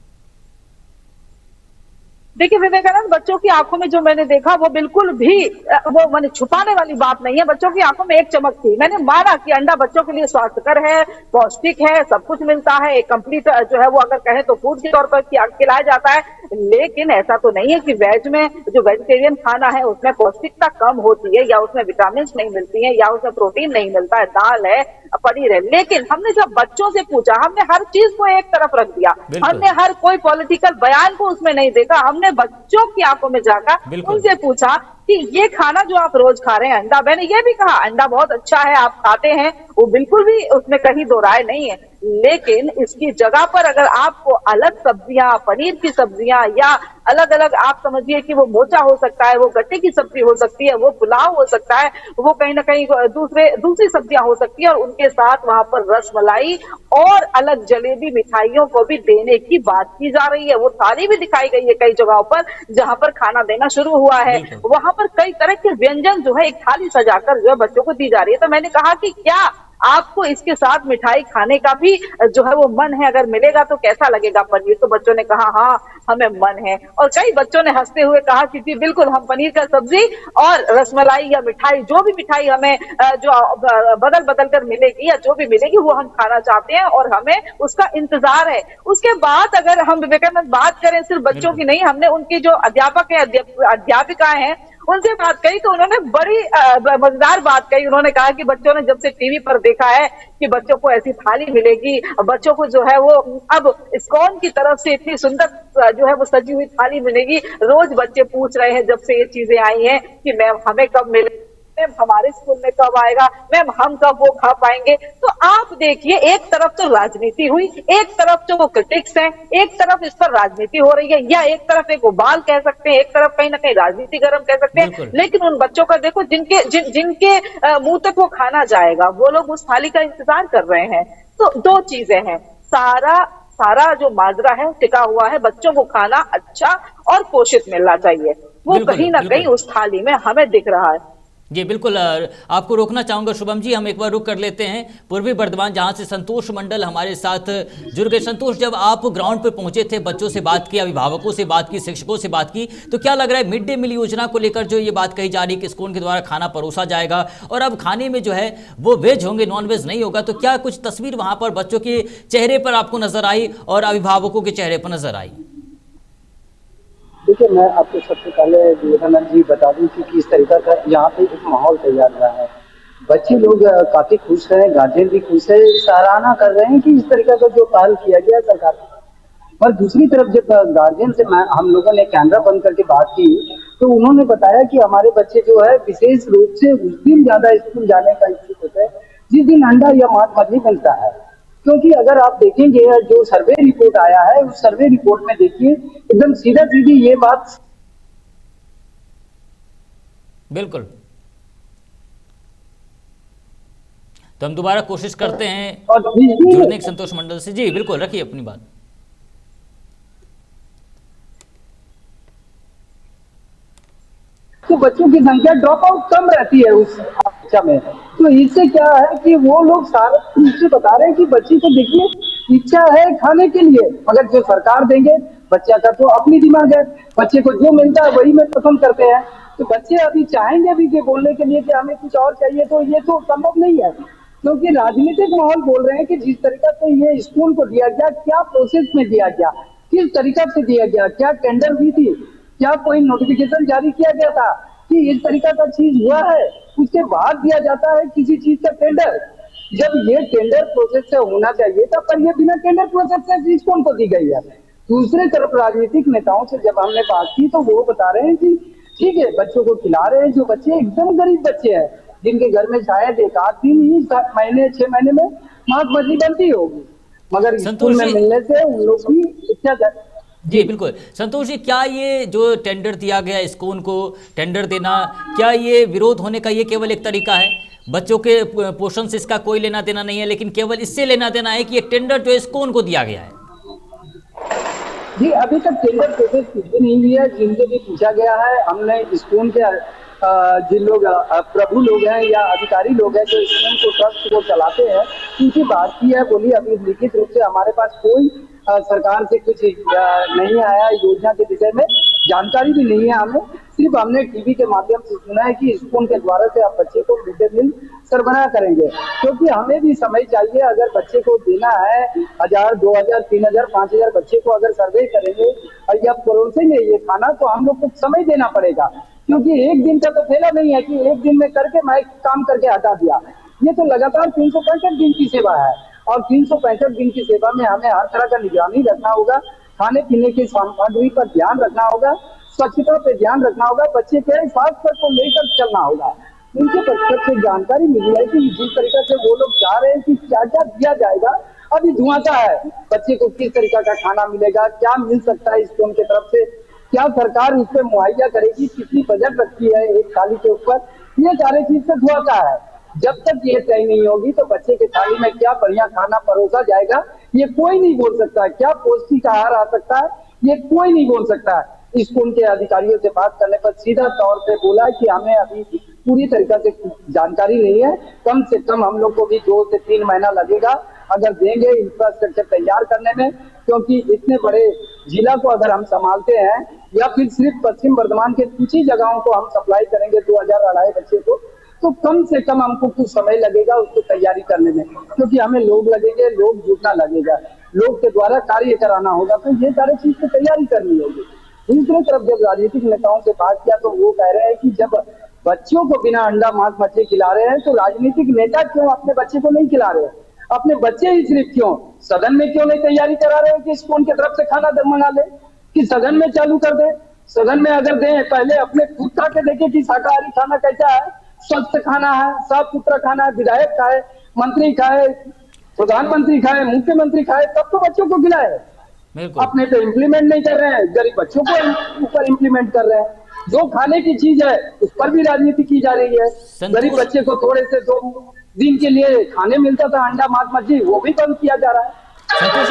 देखिए विवेकानंद, बच्चों की आंखों में जो मैंने देखा वो बिल्कुल भी वो मैंने छुपाने वाली बात नहीं है। बच्चों की आंखों में एक चमक थी। मैंने माना कि अंडा बच्चों के लिए स्वास्थ्यकर है, पौष्टिक है, सब कुछ मिलता है, एक कंप्लीट जो है वो अगर कहें तो फूड के तौर पर खिलाया जाता है। लेकिन ऐसा तो नहीं है कि वेज में जो वेजिटेरियन खाना है उसमें पौष्टिकता कम होती है, या उसमें विटामिन नहीं मिलती है, या उसमें प्रोटीन नहीं मिलता है, दाल है, पनीर है। लेकिन हमने जब बच्चों से पूछा, हमने हर चीज को एक तरफ रख दिया, हमने हर कोई पॉलिटिकल बयान को उसमें नहीं देखा, हमने बच्चों की आंखों में जाकर उनसे पूछा कि ये खाना जो आप रोज खा रहे हैं अंडा, मैंने ये भी कहा अंडा बहुत अच्छा है, आप खाते हैं, वो बिल्कुल भी उसमें कहीं दो राय नहीं है। लेकिन इसकी जगह पर अगर आपको अलग सब्जियां, पनीर की सब्जियां, या अलग अलग आप समझिए कि वो मोचा हो सकता है, वो गट्टे की सब्जी हो सकती है, वो पुलाव हो सकता है, वो कहीं ना कहीं दूसरी सब्जियां हो सकती है, और उनके साथ वहां पर रसमलाई और अलग जलेबी मिठाइयों को भी देने की बात की जा रही है। वो थाली भी दिखाई गई है कई जगहों पर जहां पर खाना देना शुरू हुआ है, वहां पर कई तरह के व्यंजन जो है एक थाली सजाकर जो है बच्चों को दी जा रही है। तो मैंने कहा कि क्या आपको इसके साथ मिठाई खाने का भी जो है वो मन है, अगर मिलेगा तो कैसा लगेगा पनीर? तो बच्चों ने कहा हाँ हमें मन है, और कई बच्चों ने हंसते हुए कहा कि जी बिल्कुल, हम पनीर का सब्जी और रसमलाई या मिठाई, जो भी मिठाई हमें जो बदल बदल कर मिलेगी या जो भी मिलेगी वो हम खाना चाहते हैं और हमें उसका इंतजार है। उसके बाद अगर हम विवेकानंद बात करें सिर्फ बच्चों की नहीं, हमने उनकी जो अध्यापक है, अध्यापिकाएं हैं, उनसे बात कही तो उन्होंने बड़ी मजेदार बात कही। उन्होंने कहा कि बच्चों ने जब से टीवी पर देखा है कि बच्चों को ऐसी थाली मिलेगी, बच्चों को जो है वो अब इस्कॉन की तरफ से इतनी सुंदर जो है वो सजी हुई थाली मिलेगी, रोज बच्चे पूछ रहे हैं जब से ये चीजें आई हैं कि मैम हमें कब मिले, मैम हमारे स्कूल में कब आएगा, मैम हम कब वो खा पाएंगे। तो आप देखिए, एक तरफ तो राजनीति हुई, एक तरफ जो वो क्रिटिक्स हैं, एक तरफ इस पर राजनीति हो रही है, या एक तरफ एक उबाल कह सकते हैं, एक तरफ कहीं ना कहीं राजनीति गर्म कह सकते हैं। लेकिन उन बच्चों का देखो जिनके मुंह तक वो खाना जाएगा, वो लोग उस थाली का इंतजार कर रहे हैं। तो दो चीजें हैं, सारा जो माजरा है टिका हुआ है, बच्चों को खाना अच्छा और पोषित मिलना चाहिए, वो कहीं ना कहीं उस थाली में हमें दिख रहा है। जी बिल्कुल, आपको रोकना चाहूंगा शुभम जी, हम एक बार रुक कर लेते हैं पूर्वी बर्धमान, जहां से संतोष मंडल हमारे साथ जुड़ गए। संतोष, जब आप ग्राउंड पर पहुंचे थे, बच्चों से बात की, अभिभावकों से बात की, शिक्षकों से बात की, तो क्या लग रहा है मिड डे मील योजना को लेकर जो ये बात कही जा रही है कि स्कूल के द्वारा खाना परोसा जाएगा और अब खाने में जो है वो वेज होंगे, नॉन वेज नहीं होगा, तो क्या कुछ तस्वीर वहां पर बच्चों के चेहरे पर आपको नजर आई और अभिभावकों के चेहरे पर नजर आई? देखिए, मैं आपको सबसे पहले विवेकानंद जी बता दूं कि किस तरीका का यहाँ पे एक माहौल तैयार हुआ है। बच्चे लोग काफी खुश हैं, गार्जियन भी खुश है, सराहना कर रहे हैं कि इस तरीका का जो पहल किया गया सरकार। पर दूसरी तरफ जब गार्जियन से हम लोगों ने कैमरा बंद करके बात की तो उन्होंने बताया कि हमारे बच्चे जो है विशेष रूप से उस दिन ज्यादा स्कूल जाने का इच्छुक होते हैं जिस दिन अंडा या मांस मछली मिलता है। क्योंकि अगर आप देखेंगे जो सर्वे रिपोर्ट आया है उस सर्वे रिपोर्ट में देखिए एकदम सीधा सीधी ये बात। बिल्कुल, तो हम दोबारा कोशिश करते हैं जुड़ने की संतोष मंडल से। जी बिल्कुल, रखिए अपनी बात। तो बच्चों की संख्या ड्रॉप आउट कम रहती है उस कक्षा में। तो इससे क्या है कि वो लोग सारे रूप से बता रहे हैं कि बच्चे को देखिए इच्छा है खाने के लिए, मगर जो सरकार देंगे, बच्चा का तो अपनी दिमाग है, बच्चे को जो मिलता है वही में पसंद करते हैं। तो बच्चे अभी चाहेंगे भी कि बोलने के लिए कि हमें कुछ और चाहिए, तो ये तो संभव नहीं है, क्योंकि राजनीतिक माहौल बोल रहे हैं कि जिस तरीका से ये स्कूल को दिया गया, क्या प्रोसेस में दिया गया, किस तरीका से दिया गया, क्या टेंडर हुई थी, क्या कोई नोटिफिकेशन जारी किया गया था कि इस तरीका का चीज हुआ है, उसके बाद दिया जाता है किसी चीज का टेंडर। जब ये टेंडर प्रोसेस से होना चाहिए था, पर ये बिना टेंडर प्रोसेस से स्कूल को दी गई है। दूसरे तरफ राजनीतिक नेताओं से जब हमने बात की तो वो बता रहे हैं कि ठीक है बच्चों को खिला रहे हैं, जो बच्चे एकदम गरीब बच्चे हैं जिनके घर में शायद एक आध दिन ही 6 महीने में मांस मछली बनती होगी, मगर स्कूल में मिलने से उन लोग की इच्छा जी बिल्कुल। संतोष जी, क्या ये जो टेंडर दिया गया स्कूल को टेंडर देना, क्या ये विरोध होने का ये केवल एक तरीका है? बच्चों के पोषण से इसका कोई लेना देना नहीं है, लेकिन केवल इससे लेना देना है कि ये टेंडर जो स्कूल को दिया गया है। जी अभी तक टेंडर प्रोसेस कुछ भी नहीं हुई है। जिनसे भी पूछा गया है, हमने स्कूल के जिन लोग प्रभु लोग हैं या अधिकारी लोग हैं जो स्कूल को ट्रस्ट को चलाते हैं, उनकी बात की है। बोली अभी लिखित रूप से हमारे पास कोई सरकार से कुछ नहीं आया, योजना के विषय में जानकारी भी नहीं है हमें। सिर्फ हमने टीवी के माध्यम से सुना है कि स्कूल के द्वारा से आप बच्चे को मिड डे मील सरबराह करेंगे, क्योंकि हमें भी समय चाहिए। अगर बच्चे को देना है 1000, 2000, 3000, 5000 बच्चे को अगर सर्वे करेंगे और या परोसेंगे ये खाना, तो हम लोग को समय देना पड़ेगा, क्योंकि एक दिन का तो फेला नहीं है कि एक दिन में करके मैं काम करके हटा दिया। ये तो लगातार 365 दिन की सेवा है, और 365 दिन की सेवा में हमें हर तरह का निगरानी रखना होगा, खाने पीने की सामग्री पर ध्यान रखना होगा, स्वच्छता पे ध्यान रखना होगा, बच्चे के स्वास्थ्य को लेकर चलना होगा। उनके तरफ से जानकारी मिली है कि जिस तरीके से वो लोग चाह रहे हैं कि क्या क्या दिया जाएगा, अभी धुआंसा है। बच्चे को किस तरीका का खाना मिलेगा, क्या मिल सकता है स्कूल की तरफ से, क्या सरकार उस पर मुहैया करेगी, कितनी बजट रखी है एक थाली के ऊपर, ये सारी चीज से धुआंसा है। जब तक ये तय नहीं होगी तो बच्चे के थाली में क्या बढ़िया खाना परोसा जाएगा ये कोई नहीं बोल सकता है, क्या पौष्टिक आहार आ सकता है ये कोई नहीं बोल सकता है। स्कूल के अधिकारियों से बात करने पर सीधा तौर पे बोला है कि हमें अभी पूरी तरीके से जानकारी नहीं है, कम से कम हम लोग को भी 2 से 3 महीना लगेगा अगर देंगे इंफ्रास्ट्रक्चर तैयार करने में, क्योंकि इतने बड़े जिला को अगर हम संभालते हैं या फिर सिर्फ पश्चिम बर्धमान के कुछ ही जगहों को हम सप्लाई करेंगे 2000-2500 बच्चे को, तो कम से कम हमको कुछ समय लगेगा उसको तैयारी करने में, क्योंकि हमें लोग लगेंगे, लोग जुटना लगेगा, लोग के द्वारा कार्य कराना होगा, तो ये सारी चीज की तैयारी करनी होगी। दूसरी तरफ जब राजनीतिक नेताओं से बात किया तो वो कह रहे हैं कि जब बच्चों को बिना अंडा मांस मछली खिला रहे हैं तो राजनीतिक नेता क्यों अपने बच्चे को नहीं खिला रहे हैं? अपने बच्चे ही सिर्फ क्यों सदन में क्यों नहीं तैयारी करा रहे हैं कि स्कूल की तरफ से खाना मंगा ले, कि सदन में चालू कर दे। सदन में अगर दें, पहले अपने खुद खा के देखे कि शाकाहारी खाना कैसा है, स्वस्थ खाना है, साफ सुथरा खाना है, विधायक खाए, मंत्री खाए, प्रधानमंत्री खाए, मुख्यमंत्री खाए, तब तो बच्चों को खिलाए। अपने तो इम्प्लीमेंट नहीं कर रहे हैं, गरीब बच्चों को ऊपर इम्प्लीमेंट कर रहे हैं। जो खाने की चीज है उस पर भी राजनीति की जा रही है। गरीब बच्चे को थोड़े से 2 दिन के लिए खाने मिलता था अंडा मांस मछली, वो भी बंद किया जा रहा है। संतोष,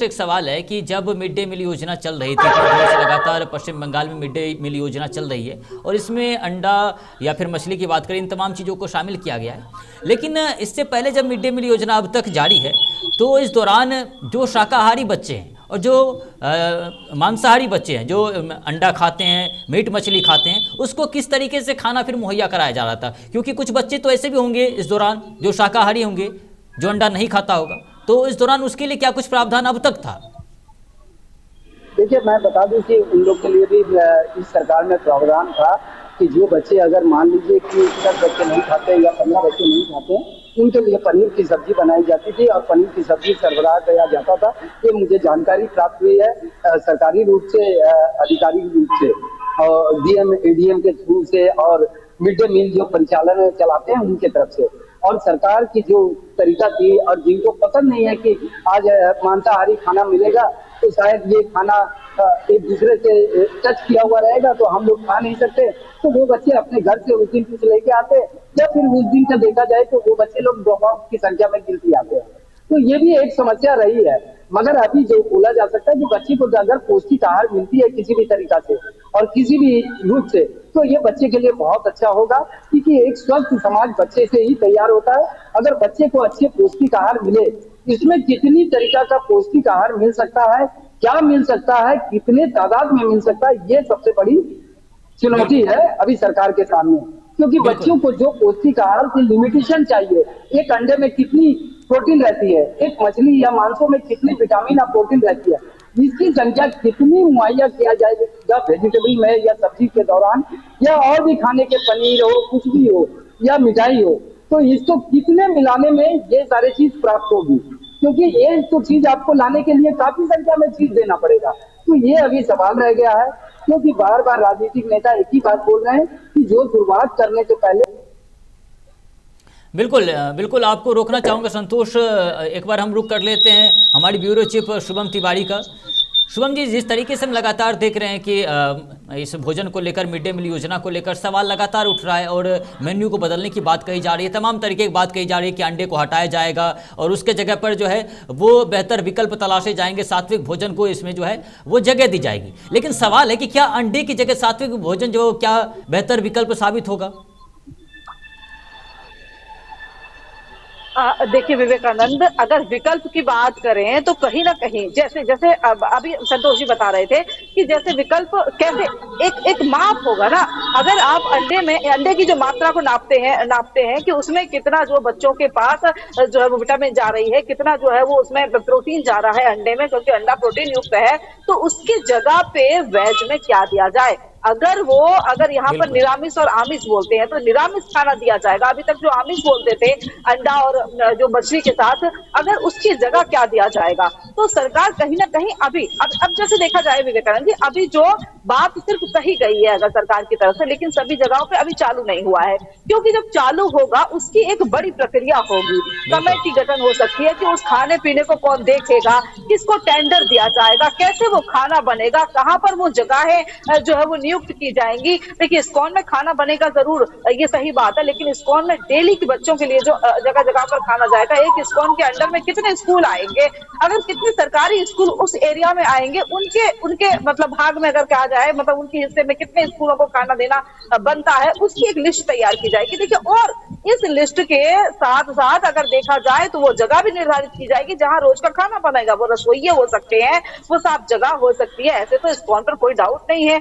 एक सवाल है कि जब मिड डे मील योजना चल रही थी, तो लगातार पश्चिम बंगाल में मिड डे मील योजना चल रही है और इसमें अंडा या फिर मछली की बात करें, इन तमाम चीज़ों को शामिल किया गया है। लेकिन इससे पहले जब मिड डे मील योजना अब तक जारी है, तो इस दौरान जो शाकाहारी बच्चे हैं और जो मांसाहारी बच्चे हैं, जो अंडा खाते हैं, मीट मछली खाते हैं, उसको किस तरीके से खाना फिर मुहैया कराया जा रहा था? क्योंकि कुछ बच्चे तो ऐसे भी होंगे इस दौरान जो शाकाहारी होंगे, जो अंडा नहीं खाता होगा, तो इस दौरान उसके लिए क्या कुछ प्रावधान अब तक था? देखिए मैं बता दूं कि उन लोग के लिए भी इस सरकार में प्रावधान था कि जो बच्चे अगर मान लीजिए कि 10 बच्चे नहीं खाते या 15 बच्चे नहीं खाते, उनके लिए पनीर की सब्जी बनाई जाती थी और पनीर की सब्जी सरबराह किया जाता था। ये मुझे जानकारी प्राप्त हुई है सरकारी रूप से, आधिकारिक रूप से, और डीएम एडीएम के थ्रू से, और मिड डे मील जो परिचालन चलाते हैं उनके तरफ से। और सरकार की जो तरीका थी, और जिनको पसंद नहीं है कि आज मांसाहारी खाना मिलेगा तो शायद ये खाना एक दूसरे से टच किया हुआ रहेगा तो हम लोग खा नहीं सकते, तो वो बच्चे अपने घर से उस दिन कुछ लेके आते, या फिर उस दिन का देखा जाए तो वो बच्चे लोग ड्रॉप आउट की संख्या में गिनती आते हैं। तो ये भी एक समस्या रही है। मगर अभी जो बोला जा सकता है कि बच्चे को अगर पौष्टिक आहार मिलती है किसी भी तरीका से और किसी भी रूप से, तो ये बच्चे के लिए बहुत अच्छा होगा, क्योंकि एक स्वस्थ समाज बच्चे से ही तैयार होता है। अगर बच्चे को अच्छे पौष्टिक आहार मिले, इसमें कितनी तरीका का पौष्टिक आहार मिल सकता है, क्या मिल सकता है, कितने तादाद में मिल सकता है, ये सबसे बड़ी चुनौती है अभी सरकार के सामने। क्योंकि बच्चों को जो पौष्टिक आहार की लिमिटेशन चाहिए, एक अंडे में कितनी प्रोटीन रहती है, एक मछली या मांसों में कितनी विटामिन और प्रोटीन रहती है, इसकी संख्या कितनी मुहैया किया जाएगा वेजिटेबल में या सब्जी के दौरान, या और भी खाने के पनीर हो, कुछ भी हो या मिठाई हो, तो इसको कितने मिलाने में ये सारी चीज प्राप्त होगी। क्योंकि ये तो चीज आपको लाने के लिए काफी संख्या में चीज देना पड़ेगा। तो ये अभी सवाल रह गया है, क्योंकि बार बार राजनीतिक नेता एक ही बात बोल रहे हैं कि जो शुरुआत करने से पहले। बिल्कुल बिल्कुल, आपको रोकना चाहूँगा संतोष, एक बार हम रुक कर लेते हैं हमारी ब्यूरो चीफ शुभम तिवारी का। शुभम जी, जिस तरीके से हम लगातार देख रहे हैं कि इस भोजन को लेकर, मिड डे मील योजना को लेकर सवाल लगातार उठ रहा है और मेन्यू को बदलने की बात कही जा रही है, तमाम तरीके की बात कही जा रही है कि अंडे को हटाया जाएगा और उसके जगह पर जो है वो बेहतर विकल्प तलाशे जाएंगे, सात्विक भोजन को इसमें जो है वो जगह दी जाएगी। लेकिन सवाल है कि क्या अंडे की जगह सात्विक भोजन जो क्या बेहतर विकल्प साबित होगा? देखिए विवेकानंद, अगर विकल्प की बात करें तो कहीं ना कहीं जैसे जैसे अभी संतोष जी बता रहे थे कि जैसे विकल्प कैसे एक माप होगा ना। अगर आप अंडे की जो मात्रा को नापते हैं कि उसमें कितना जो बच्चों के पास जो है वो विटामिन जा रही है, कितना जो है वो उसमें प्रोटीन जा रहा है अंडे में, क्योंकि अंडा प्रोटीन युक्त है, तो उसकी जगह पे वेज में क्या दिया जाए। अगर यहाँ पर निरामिष और आमिष बोलते हैं तो निरामिष खाना दिया जाएगा। अभी तक जो आमिष बोलते थे अंडा और जो मछली के साथ, अगर उसकी जगह क्या दिया जाएगा। तो सरकार कहीं ना कहीं अब जैसे देखा जाए विवेकानंद जी, अभी जो बात सिर्फ कही गई है अगर सरकार की तरफ से, लेकिन सभी जगहों पे अभी चालू नहीं हुआ है, क्योंकि जब चालू होगा उसकी एक बड़ी प्रक्रिया होगी, समय की गठन हो सकती है कि उस खाने पीने को कौन देखेगा, किसको टेंडर दिया जाएगा, कैसे वो खाना बनेगा, कहाँ पर वो जगह है जो है वो नियुक्त की जाएंगी। देखिए इस्कॉन में खाना बनेगा जरूर, ये सही बात है, लेकिन इस्कॉन में डेली के बच्चों के लिए जो जगह जगह पर खाना जाएगा, एक इस्कॉन के अंडर में कितने स्कूल आएंगे, अगर कितने सरकारी स्कूल उस एरिया में आएंगे, उनके मतलब भाग में अगर कहा जाए, मतलब उनके हिस्से में कितने स्कूलों को खाना देना बनता है, उसकी एक लिस्ट तैयार की जाएगी। देखिए, और इस लिस्ट के साथ साथ अगर देखा जाए तो वो जगह भी निर्धारित की जाएगी जहां रोज का खाना बनेगा। वो रसोइये हो सकते हैं, वो साफ जगह हो सकती है, ऐसे तो इस्कॉन पर कोई डाउट नहीं है।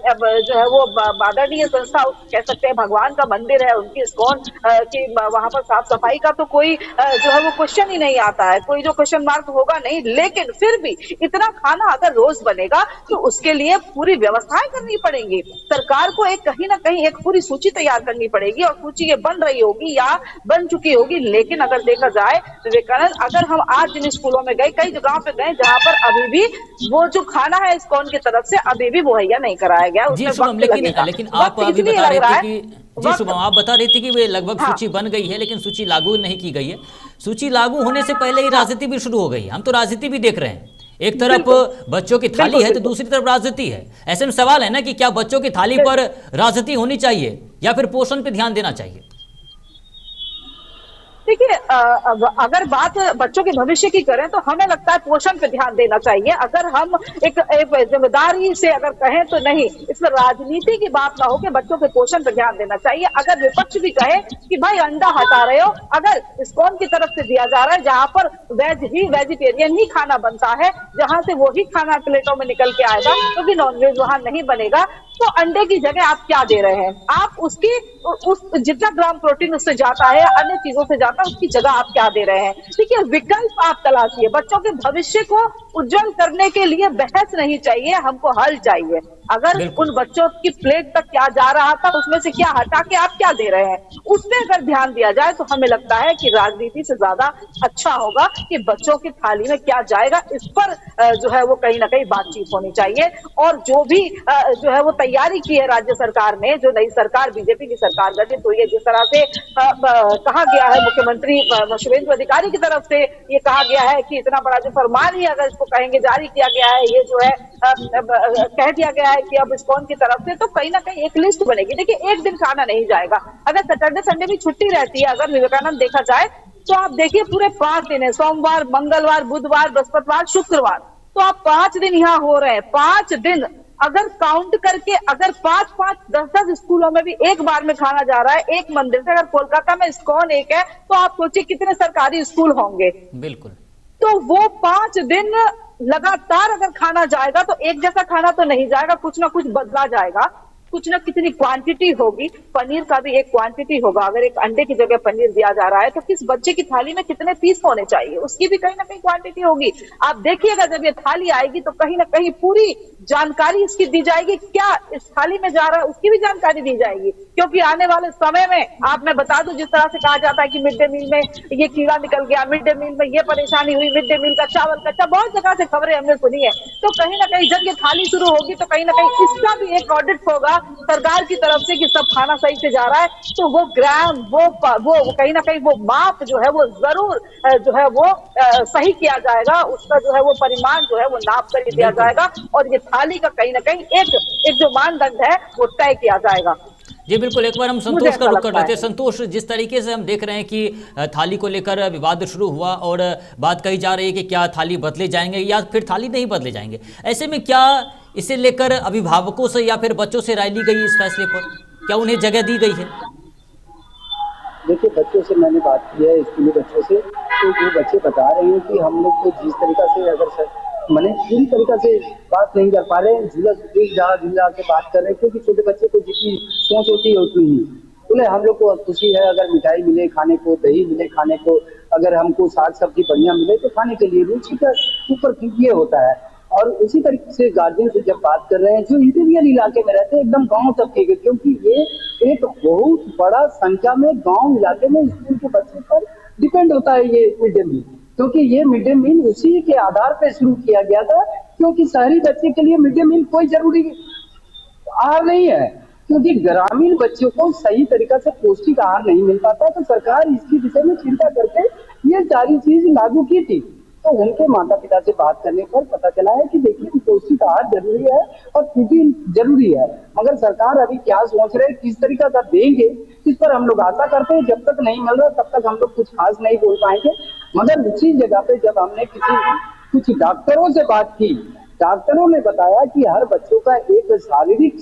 अब जो है वो आदरणीय संस्था कह सकते हैं, भगवान का मंदिर है उनकी इस्कॉन की, वहां पर साफ सफाई का तो कोई जो है वो क्वेश्चन ही नहीं आता है, कोई जो क्वेश्चन मार्क होगा नहीं। लेकिन फिर भी इतना खाना अगर रोज बनेगा तो उसके लिए पूरी व्यवस्थाएं करनी पड़ेंगी। सरकार को कहीं ना कहीं एक पूरी सूची तैयार करनी पड़ेगी, और सूची ये बन रही होगी या बन चुकी होगी। लेकिन अगर देखा जाए विवेकानंद, अगर हम आज जिन स्कूलों में गए, कई जगहों पे गए जहां पर अभी भी वो जो खाना है इस्कॉन की तरफ से अभी भी मुहैया नहीं कराया गया। जी शुभम, लेकिन आप अभी बता रहे थे कि जी शुभम, आप बता रहे थे कि वे लगभग सूची बन गई है, लेकिन सूची लागू नहीं की गई है। सूची लागू होने से पहले ही राजनीति भी शुरू हो गई है। हम तो राजनीति भी देख रहे हैं, एक तरफ बच्चों की थाली है तो दूसरी तरफ राजनीति है। ऐसे में सवाल है ना कि क्या बच्चों की थाली पर राजनीति होनी चाहिए या फिर पोषण पे ध्यान देना चाहिए? देखिए, अगर बात बच्चों के भविष्य की करें तो हमें लगता है पोषण पे ध्यान देना चाहिए। अगर हम एक जिम्मेदारी से अगर कहें तो नहीं, इसमें राजनीति की बात ना हो कि बच्चों के पोषण पे ध्यान देना चाहिए। अगर विपक्ष भी कहे कि भाई अंडा हटा रहे हो, अगर इस्कॉन की तरफ से दिया जा रहा है जहां पर वेजिटेरियन ही खाना बनता है, जहां से वो ही खाना प्लेटों में निकल के आएगा, क्योंकि नॉनवेज वहां नहीं बनेगा, तो अंडे की जगह आप क्या दे रहे हैं? आप उस जितना ग्राम प्रोटीन उससे जाता है, अन्य चीजों से जाता है, उसकी जगह आप क्या दे रहे हैं? देखिए, विकल्प आप तलाशिए। बच्चों के भविष्य को उज्जवल करने के लिए बहस नहीं चाहिए, हमको हल चाहिए। अगर उन बच्चों की प्लेट तक क्या जा रहा था, उसमें से क्या हटा के आप क्या दे रहे हैं, उस पर अगर ध्यान दिया जाए तो हमें लगता है कि राजनीति से ज्यादा अच्छा होगा कि बच्चों की थाली में क्या जाएगा, इस पर जो है वो कहीं ना कहीं बातचीत होनी चाहिए। और जो भी जो है वो तैयारी की है राज्य सरकार ने, जो नई सरकार बीजेपी की सरकार गठित हुई है, जिस तरह से कहा गया है मुख्यमंत्री शुभेंदु अधिकारी की तरफ से ये कहा गया है कि इतना बड़ा जो फरमान ही अगर इसको कहेंगे जारी किया गया है, ये जो है कह दिया गया है कि अब इस्कॉन की तरफ से, तो कहीं ना कहीं एक लिस्ट बनेगी। देखिए, एक दिन खाना नहीं जाएगा। अगर सैटरडे संडे भी छुट्टी रहती है, अगर विवेकानंद देखा जाए तो आप देखिए पूरे 5 दिन है, सोमवार, मंगलवार, बुधवार, बृहस्पतिवार, शुक्रवार, तो आप 5 दिन यहाँ हो रहे हैं। 5 दिन अगर काउंट करके अगर 5-5, 10-10 स्कूलों में भी एक बार में खाना जा रहा है एक मंदिर से, अगर कोलकाता में इस्कॉन एक है तो आप सोचिए कितने सरकारी स्कूल होंगे। बिल्कुल। तो वो 5 दिन लगातार अगर खाना जाएगा तो एक जैसा खाना तो नहीं जाएगा, कुछ ना कुछ बदला जाएगा, कुछ ना कितनी क्वांटिटी होगी। पनीर का भी एक क्वांटिटी होगा, अगर एक अंडे की जगह पनीर दिया जा रहा है तो किस बच्चे की थाली में कितने पीस होने चाहिए, उसकी भी कहीं ना कहीं क्वांटिटी होगी। आप देखिएगा जब ये थाली आएगी तो कहीं ना कहीं पूरी जानकारी इसकी दी जाएगी, क्या इस थाली में जा रहा है उसकी भी जानकारी दी जाएगी। क्योंकि आने वाले समय में आप मैं बता दूं, जिस तरह से कहा जाता है कि मिड डे मील में ये कीड़ा निकल गया, मिड डे मील में ये परेशानी हुई, मिड डे मील का चावल कच्चा, बहुत जगह से खबरें हमने सुनी है। तो कहीं ना कहीं जब ये थाली शुरू होगी तो कहीं ना कहीं इसका भी एक ऑडिट होगा सरकार की तरफ से कि सब खाना सही से जा रहा है। तो वो ग्राम वो कहीं ना कहीं वो माप जो है वो जरूर जो है वो सही किया जाएगा, उसका जो है वो परिमाण जो है वो नाप कर दिया जाएगा और ये थाली का कहीं ना कहीं एक जो मानदंड है वो तय किया जाएगा। जी बिल्कुल, एक बार हम संतोष का रुख कर लेते हैं। संतोष, जिस तरीके से हम देख रहे हैं कि थाली को लेकर विवाद शुरू हुआ और बात कही जा रही है कि क्या थाली बदले जाएंगे या फिर थाली नहीं बदले जाएंगे, ऐसे में क्या इसे लेकर अभिभावकों से या फिर बच्चों से राय ली गई इस फैसले पर, क्या उन्हें जगह दी गई है? देखिए, बच्चों से मैंने बात की है, स्कूली बच्चों से, तो वो बच्चे बता रहे हैं कि हम लोग तो जिस तरीका से अगर मैंने पूरी तरीका से बात नहीं कर पा रहे हैं, झूला के बात कर रहे हैं, क्योंकि छोटे बच्चे को जितनी सोच होती है उतनी ही बोले हम लोग को खुशी है अगर मिठाई मिले खाने को, दही मिले खाने को, अगर हमको साग सब्जी बढ़िया मिले तो खाने के लिए रुचि का ऊपर ये होता है। और उसी तरीके से गार्जियन से जब बात कर रहे हैं जो इंटीरियर इलाके में रहते हैं, एकदम गांव तक के, क्योंकि ये एक बहुत बड़ा संख्या में गांव इलाके में स्कूल के बच्चे पर डिपेंड होता है ये मिड डे मील, क्योंकि ये मिड डे मील उसी के आधार पर शुरू किया गया था, क्योंकि शहरी बच्चे के लिए मिड डे मील कोई जरूरी आहार नहीं है, क्योंकि ग्रामीण बच्चों को सही तरीका से पौष्टिक आहार नहीं मिल पाता। तो सरकार इसकी विषय में चिंता करके ये सारी चीज लागू की थी। तो उनके माता पिता से बात करने पर पता चला है कि देखिए पौष्टिक आहार जरूरी है और प्रोटीन जरूरी है, मगर सरकार अभी क्या सोच रहे किस तरीका का देंगे इस पर हम लोग आशा करते हैं। जब तक नहीं मिल रहा तब तक हम लोग कुछ खास नहीं बोल पाएंगे। मगर उसी जगह पे जब हमने कुछ डॉक्टरों से बात की, डॉक्टरों ने बताया कि हर बच्चों का एक शारीरिक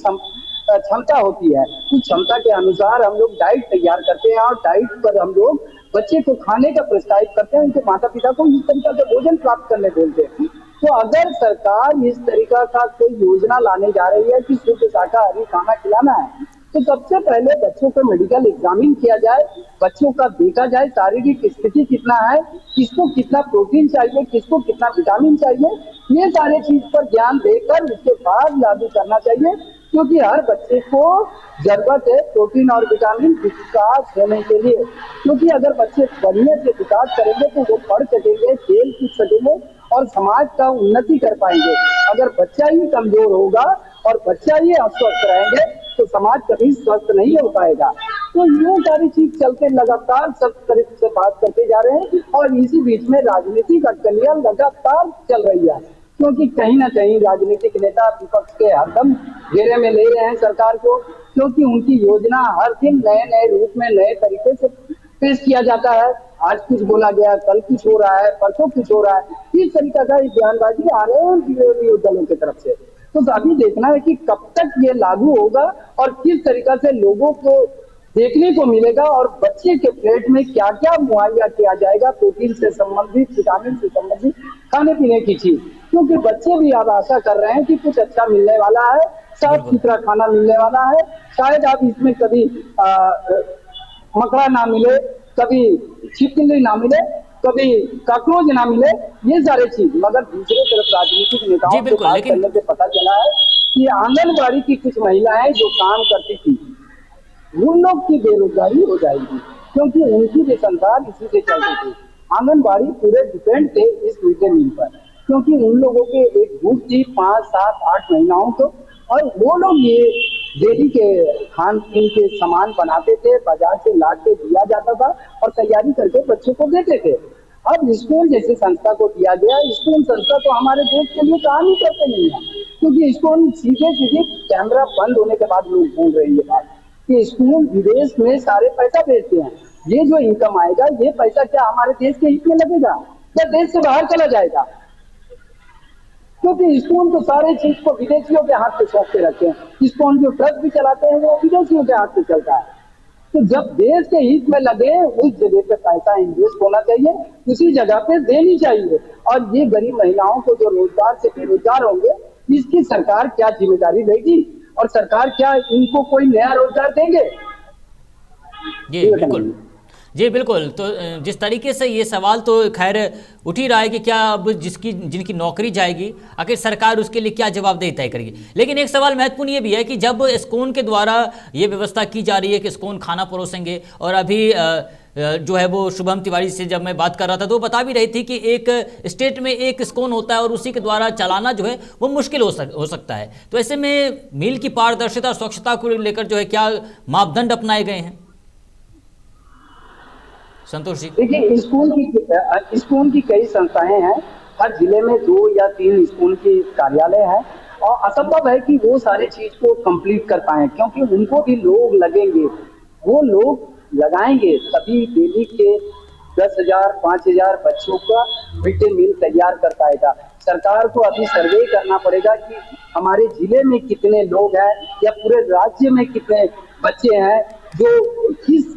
क्षमता होती है, उस क्षमता के अनुसार हम लोग डाइट तैयार करते हैं और डाइट पर हम लोग बच्चे को खाने का प्रिस्क्राइब करते हैं, उनके माता पिता को इस तरीका से भोजन प्राप्त करने बोलते हैं। तो अगर सरकार इस तरीका का कोई योजना लाने जा रही है कि शुद्ध शाकाहारी खाना खिलाना है, तो सबसे पहले बच्चों को मेडिकल एग्जामिन किया जाए, बच्चों का देखा जाए शारीरिक स्थिति कितना है, किसको कितना प्रोटीन चाहिए, किसको कितना विटामिन चाहिए, ये सारे चीज पर ध्यान देकर उसके बाद लागू करना चाहिए, क्योंकि हर बच्चे को जरूरत है प्रोटीन और विटामिन विकास होने के लिए। क्योंकि अगर बच्चे बढ़िया से विकास करेंगे तो वो पढ़ सकेंगे, खेल कूद सकेंगे और समाज का उन्नति कर पाएंगे। अगर बच्चा ही कमजोर होगा और बच्चा ही अस्वस्थ रहेंगे तो समाज कभी स्वस्थ नहीं हो पाएगा। तो ये सारी चीज चलते लगातार सब तरीके से बात करते जा रहे हैं और इसी बीच में राजनीतिक अटकलियां लगातार चल रही है, क्योंकि कहीं ना कहीं राजनीतिक नेता विपक्ष के हरदम घेरे में ले रहे हैं सरकार को, क्योंकि उनकी योजना हर दिन नए नए रूप में नए तरीके से पेश किया जाता है। आज कुछ बोला गया, कल कुछ हो रहा है, परसों कुछ हो रहा है, इस तरीका का बयानबाजी आ रहे हैं विरोधी दलों की तरफ से। तो अभी देखना है कि कब तक ये लागू होगा और किस तरीका से लोगों को देखने को मिलेगा और बच्चे के प्लेट में क्या क्या मुहैया किया जाएगा, प्रोटीन से संबंधित, विटामिन से संबंधित, खाने पीने की चीज, क्योंकि बच्चे भी अब आशा कर रहे हैं कि कुछ अच्छा मिलने वाला है, साफ सुथरा खाना मिलने वाला है। शायद अब इसमें कभी मकड़ा ना मिले, कभी छिपकली ना मिले, कभी कॉकरोच ना मिले, ये सारे चीज। मगर दूसरे तरफ राजनीतिक नेताओं से बात करने से पता चला है कि आंगनबाड़ी की कुछ महिलाएं जो काम करती थी उन लोग की बेरोजगारी हो जाएगी, क्योंकि उनकी भी संसार इसी से चलती थी। आंगनबाड़ी पूरे डिपेंड थे इस मिड डे मील पर, क्योंकि उन लोगों के एक ग्रुप थी 5, 7, 8 महिलाओं को, और वो लोग ये डेली के खान पीन के सामान बनाते थे, बाजार से ला के दिया जाता था और तैयारी करके बच्चों को देते थे। अब स्कूल जैसे संस्था को दिया गया, स्कूल संस्था तो हमारे देश के लिए काम ही करते नहीं है, क्योंकि स्कूल सीधे कैमरा बंद होने के बाद लोग बोल रहे हैं बात कि स्कूल विदेश में सारे पैसा भेजते हैं, ये जो इनकम आएगा ये पैसा क्या हमारे देश के हित में लगेगा या देश से बाहर चला जाएगा? क्योंकि इस्कॉन तो सारे चीज को विदेशियों के हाथ पे सौंप के रखे हैं। इस्कॉन जो ट्रक भी चलाते हैं वो विदेशियों के हाथ पे चलता है। तो जब देश के हित में लगे उस जगह पे पैसा इन्वेस्ट होना चाहिए, उसी जगह पे देनी चाहिए। और ये गरीब महिलाओं को जो रोजगार से बेरोजगार होंगे, इसकी सरकार क्या जिम्मेदारी लेगी और सरकार क्या इनको कोई नया रोजगार देंगे? जी बिल्कुल, जी बिल्कुल। तो जिस तरीके से ये सवाल तो खैर उठ ही रहा है कि क्या अब जिनकी नौकरी जाएगी आखिर सरकार उसके लिए क्या जवाबदेही तय करेगी। लेकिन एक सवाल महत्वपूर्ण ये भी है कि जब इस्कॉन के द्वारा ये व्यवस्था की जा रही है कि इस्कॉन खाना परोसेंगे, और अभी जो है वो शुभम तिवारी से जब मैं बात कर रहा था तो वो बता भी रही थी कि एक स्टेट में एक इस्कॉन होता है और उसी के द्वारा चलाना जो है वो मुश्किल हो सकता है। तो ऐसे में मील की पारदर्शिता और स्वच्छता को लेकर जो है क्या मापदंड अपनाए गए हैं संतोष जी? देखिए, इस्कॉन की कई संस्थाएं हैं, हर जिले में 2 या 3 इस्कॉन के कार्यालय हैं, और असंभव है कि वो सारे चीज को कंप्लीट कर पाए, क्योंकि उनको भी लोग लगेंगे। वो लोग लगाएंगे तभी डेली के 10,000 5,000 बच्चों का मिड डे मील तैयार कर पाएगा। सरकार को अभी सर्वे करना पड़ेगा कि हमारे जिले में कितने लोग हैं या पूरे राज्य में कितने बच्चे हैं, जो किस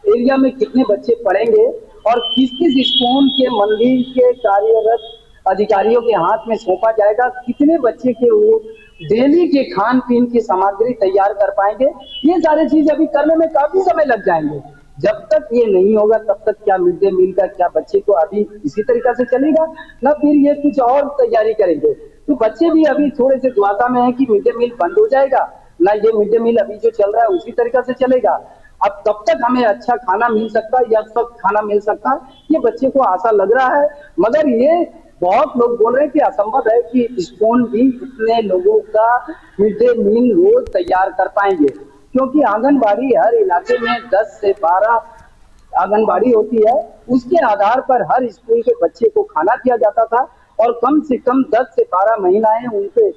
एरिया में कितने बच्चे पढ़ेंगे, और किस किस इस्कॉन के मंदिर के कार्यरत अधिकारियों के हाथ में सौंपा जाएगा, कितने बच्चे के वो डेली के खान पीन की सामग्री तैयार कर पाएंगे। ये सारी चीज अभी करने में काफी समय लग जाएंगे। जब तक ये नहीं होगा तब तक क्या मिड डे मील का क्या बच्चे को अभी इसी तरीका से चलेगा, ना फिर ये कुछ और तैयारी करेंगे। तो बच्चे भी अभी थोड़े से दुआसा में है कि मिड डे मील बंद हो जाएगा, ना ये मिड डे मील अभी जो चल रहा है उसी तरीका से चलेगा। अब कब तक हमें अच्छा खाना मिल सकता है या सब खाना मिल सकता है, ये बच्चे को आशा लग रहा है। मगर ये बहुत लोग बोल रहे हैं कि असंभव है कि इस्कॉन भी इतने लोगों का मिड डे मील रोज तैयार कर पाएंगे, क्योंकि आंगनबाड़ी हर इलाके में 10 से 12 आंगनबाड़ी होती है। उसके आधार पर हर स्कूल के बच्चे को खाना दिया जाता था, और कम से कम 10 से 12 महिलाएं उनसे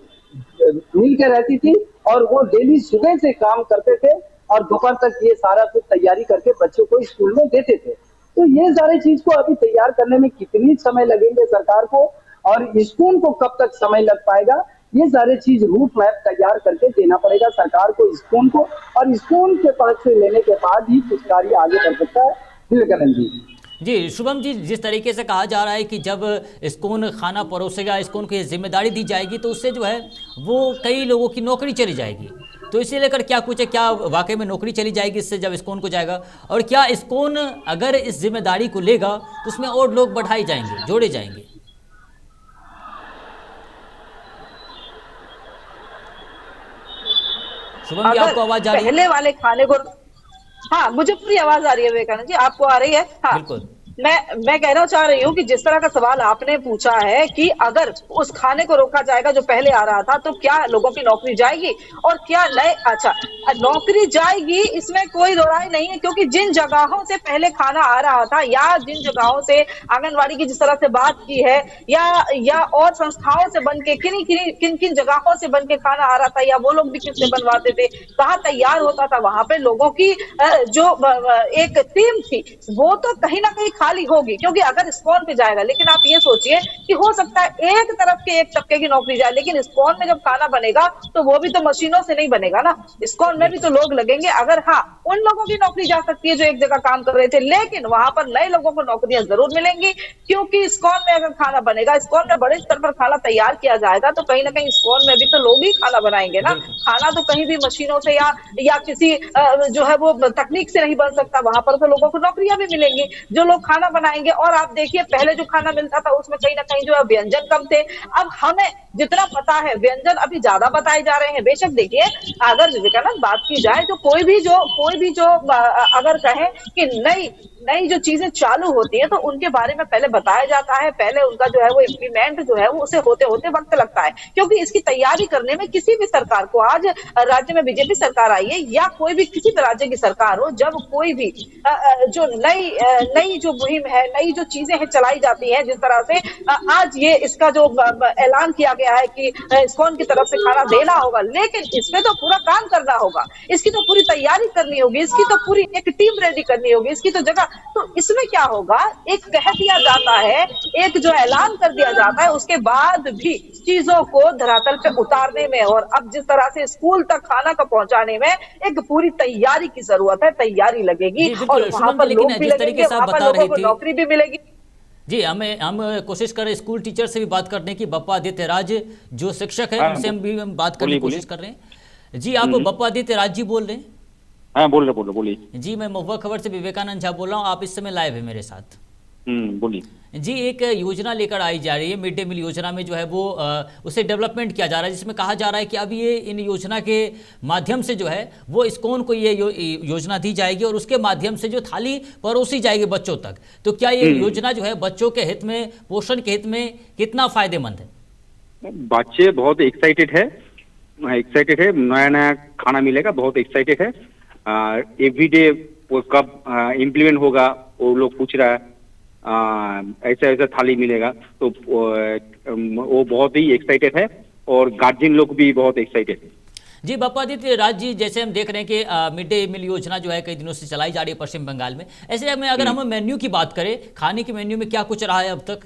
मिल के रहती थी, और वो डेली सुबह से काम करते थे और दोपहर तक ये सारा कुछ तैयारी करके बच्चों को स्कूल में देते थे। तो ये सारी चीज को अभी तैयार करने में कितनी समय लगेंगे सरकार को, और इस्कॉन को कब तक समय लग पाएगा, ये सारे चीज रूट मैप तैयार करके देना पड़ेगा सरकार को इस्कॉन को, और इस्कॉन के पास से लेने के बाद ही कुछ कार्य आगे बढ़ सकता है। विवेकानंद जी। जी शुभम जी, जिस तरीके से कहा जा रहा है कि जब इस्कॉन खाना परोसेगा, इस्कॉन को ये जिम्मेदारी दी जाएगी, तो उससे जो है वो कई लोगों की नौकरी चली जाएगी। तो इसे लेकर क्या कुछ है, क्या वाकई में नौकरी चली जाएगी इससे जब इस्कॉन को जाएगा, और क्या इस्कॉन अगर इस जिम्मेदारी को लेगा तो उसमें और लोग बढ़ाए जाएंगे, जोड़े जाएंगे? शुभम जी, आपको आवाज आ रही है? पहले वाले खाने को, हाँ मुझे पूरी आवाज आ रही है विवेकानंद जी, आपको आ रही है? हाँ बिल्कुल। मैं कहना चाह रही हूँ कि जिस तरह का सवाल आपने पूछा है कि अगर उस खाने को रोका जाएगा जो पहले आ रहा था, तो क्या लोगों की नौकरी जाएगी और क्या नए, अच्छा नौकरी जाएगी इसमें कोई दो राय नहीं है, क्योंकि जिन जगहों से पहले खाना आ रहा था या जिन जगहों से आंगनबाड़ी की जिस तरह से बात की है या और संस्थाओं से बन के किन किन जगहों से बन के खाना आ रहा था, या वो लोग भी किससे बनवाते थे, कहाँ तैयार होता था, वहां पे लोगों की जो एक टीम थी वो तो कहीं ना कहीं खाली होगी, क्योंकि अगर इस्कॉन पे जाएगा। लेकिन आप ये सोचिए कि हो सकता है एक तरफ के एक तबके की नौकरी जाए, लेकिन इस्कॉन में जब खाना बनेगा तो वो भी तो मशीनों से नहीं बनेगा ना, इस्कॉन में भी तो लोग लगेंगे। अगर हाँ उन लोगों की नौकरी जा सकती है जो एक जगह काम कर रहे थे, लेकिन वहां पर नए लोगों को नौकरियां जरूर मिलेंगी, क्योंकि इस्कॉन में अगर खाना बनेगा, इस्कॉन में बड़े स्तर पर खाना तैयार किया जाएगा, तो कहीं ना कहीं इस्कॉन में भी तो लोग ही खाना बनाएंगे ना। खाना तो कहीं भी मशीनों से या किसी जो है वो तकनीक से नहीं बन सकता, वहां पर तो लोगों को नौकरियां भी मिलेंगी जो लोग खाना बनाएंगे। और आप देखिए पहले जो खाना मिलता था उसमें कहीं ना कहीं जो है व्यंजन कम थे, अब हमें जितना पता है व्यंजन अभी ज्यादा बताए जा रहे हैं। बेशक देखिए अगर विवेकानंद बात की जाए तो कोई भी जो अगर कहें कि नई जो चीजें चालू होती है तो उनके बारे में पहले बताया जाता है, पहले उनका जो है वो इम्प्लीमेंट जो है वो उसे होते होते वक्त लगता है, क्योंकि इसकी तैयारी करने में किसी भी सरकार को, आज राज्य में बीजेपी सरकार आई है या कोई भी किसी भी राज्य की सरकार हो, जब कोई भी जो नई जो मुहिम है, नई जो चीजें हैं चलाई जाती हैं, जिस तरह से आज ये इसका जो ऐलान किया गया है कि इस्कॉन की तरफ से खाना देना होगा, लेकिन इसमें तो पूरा काम करना होगा, इसकी तो पूरी तैयारी करनी होगी, इसकी तो पूरी एक टीम रेडी करनी होगी, इसकी तो जगह। तो इसमें क्या होगा, एक कह दिया जाता है, एक जो ऐलान कर दिया जाता है, उसके बाद भी चीजों को धरातल पे उतारने में और अब जिस तरह से स्कूल तक खाना का पहुंचाने में एक पूरी तैयारी की जरूरत है, तैयारी लगेगी और वहां पर लोग भी लगेंगे, वहां पर लोगों को नौकरी भी मिलेगी। जी, हम कोशिश कर रहे हैं स्कूल टीचर से भी बात करने की। बप्पा आदित्य राज जो शिक्षक है, उनसे हम बात करने की कोशिश कर रहे हैं। जी, आप बप्पा आदित्य राज जी बोल रहे हैं? हाँ, बोलिए। जी, मैं महुआ खबर से विवेकानंद झा बोल रहा हूँ, आप इस समय लाइव है मेरे साथ। बोलिए। जी, एक योजना लेकर आई जा रही है, मिड डे मील योजना में जो है वो उसे डेवलपमेंट किया जा रहा है, जिसमें कहा जा रहा है कि अब ये इन योजना के माध्यम से जो है वो इस्कॉन को ये योजना दी जाएगी और उसके माध्यम से जो थाली परोसी जाएगी बच्चों तक। तो क्या ये योजना जो है बच्चों के हित में, पोषण के हित में कितना फायदेमंद है? बच्चे बहुत एक्साइटेड है, नया नया खाना मिलेगा, बहुत एक्साइटेड है। एवरीडे कब इम्प्लीमेंट होगा वो लोग पूछ रहा है, ऐसा थाली मिलेगा, तो वो बहुत ही एक्साइटेड है और गार्जियन लोग भी बहुत एक्साइटेड है। जी, बप्पा आदित्य राज जी, जैसे हम देख रहे हैं कि मिड डे मील योजना जो है कई दिनों से चलाई जा रही है पश्चिम बंगाल में, ऐसे में अगर हम मेन्यू की बात करें, खाने के मेन्यू में क्या कुछ रहा है अब तक?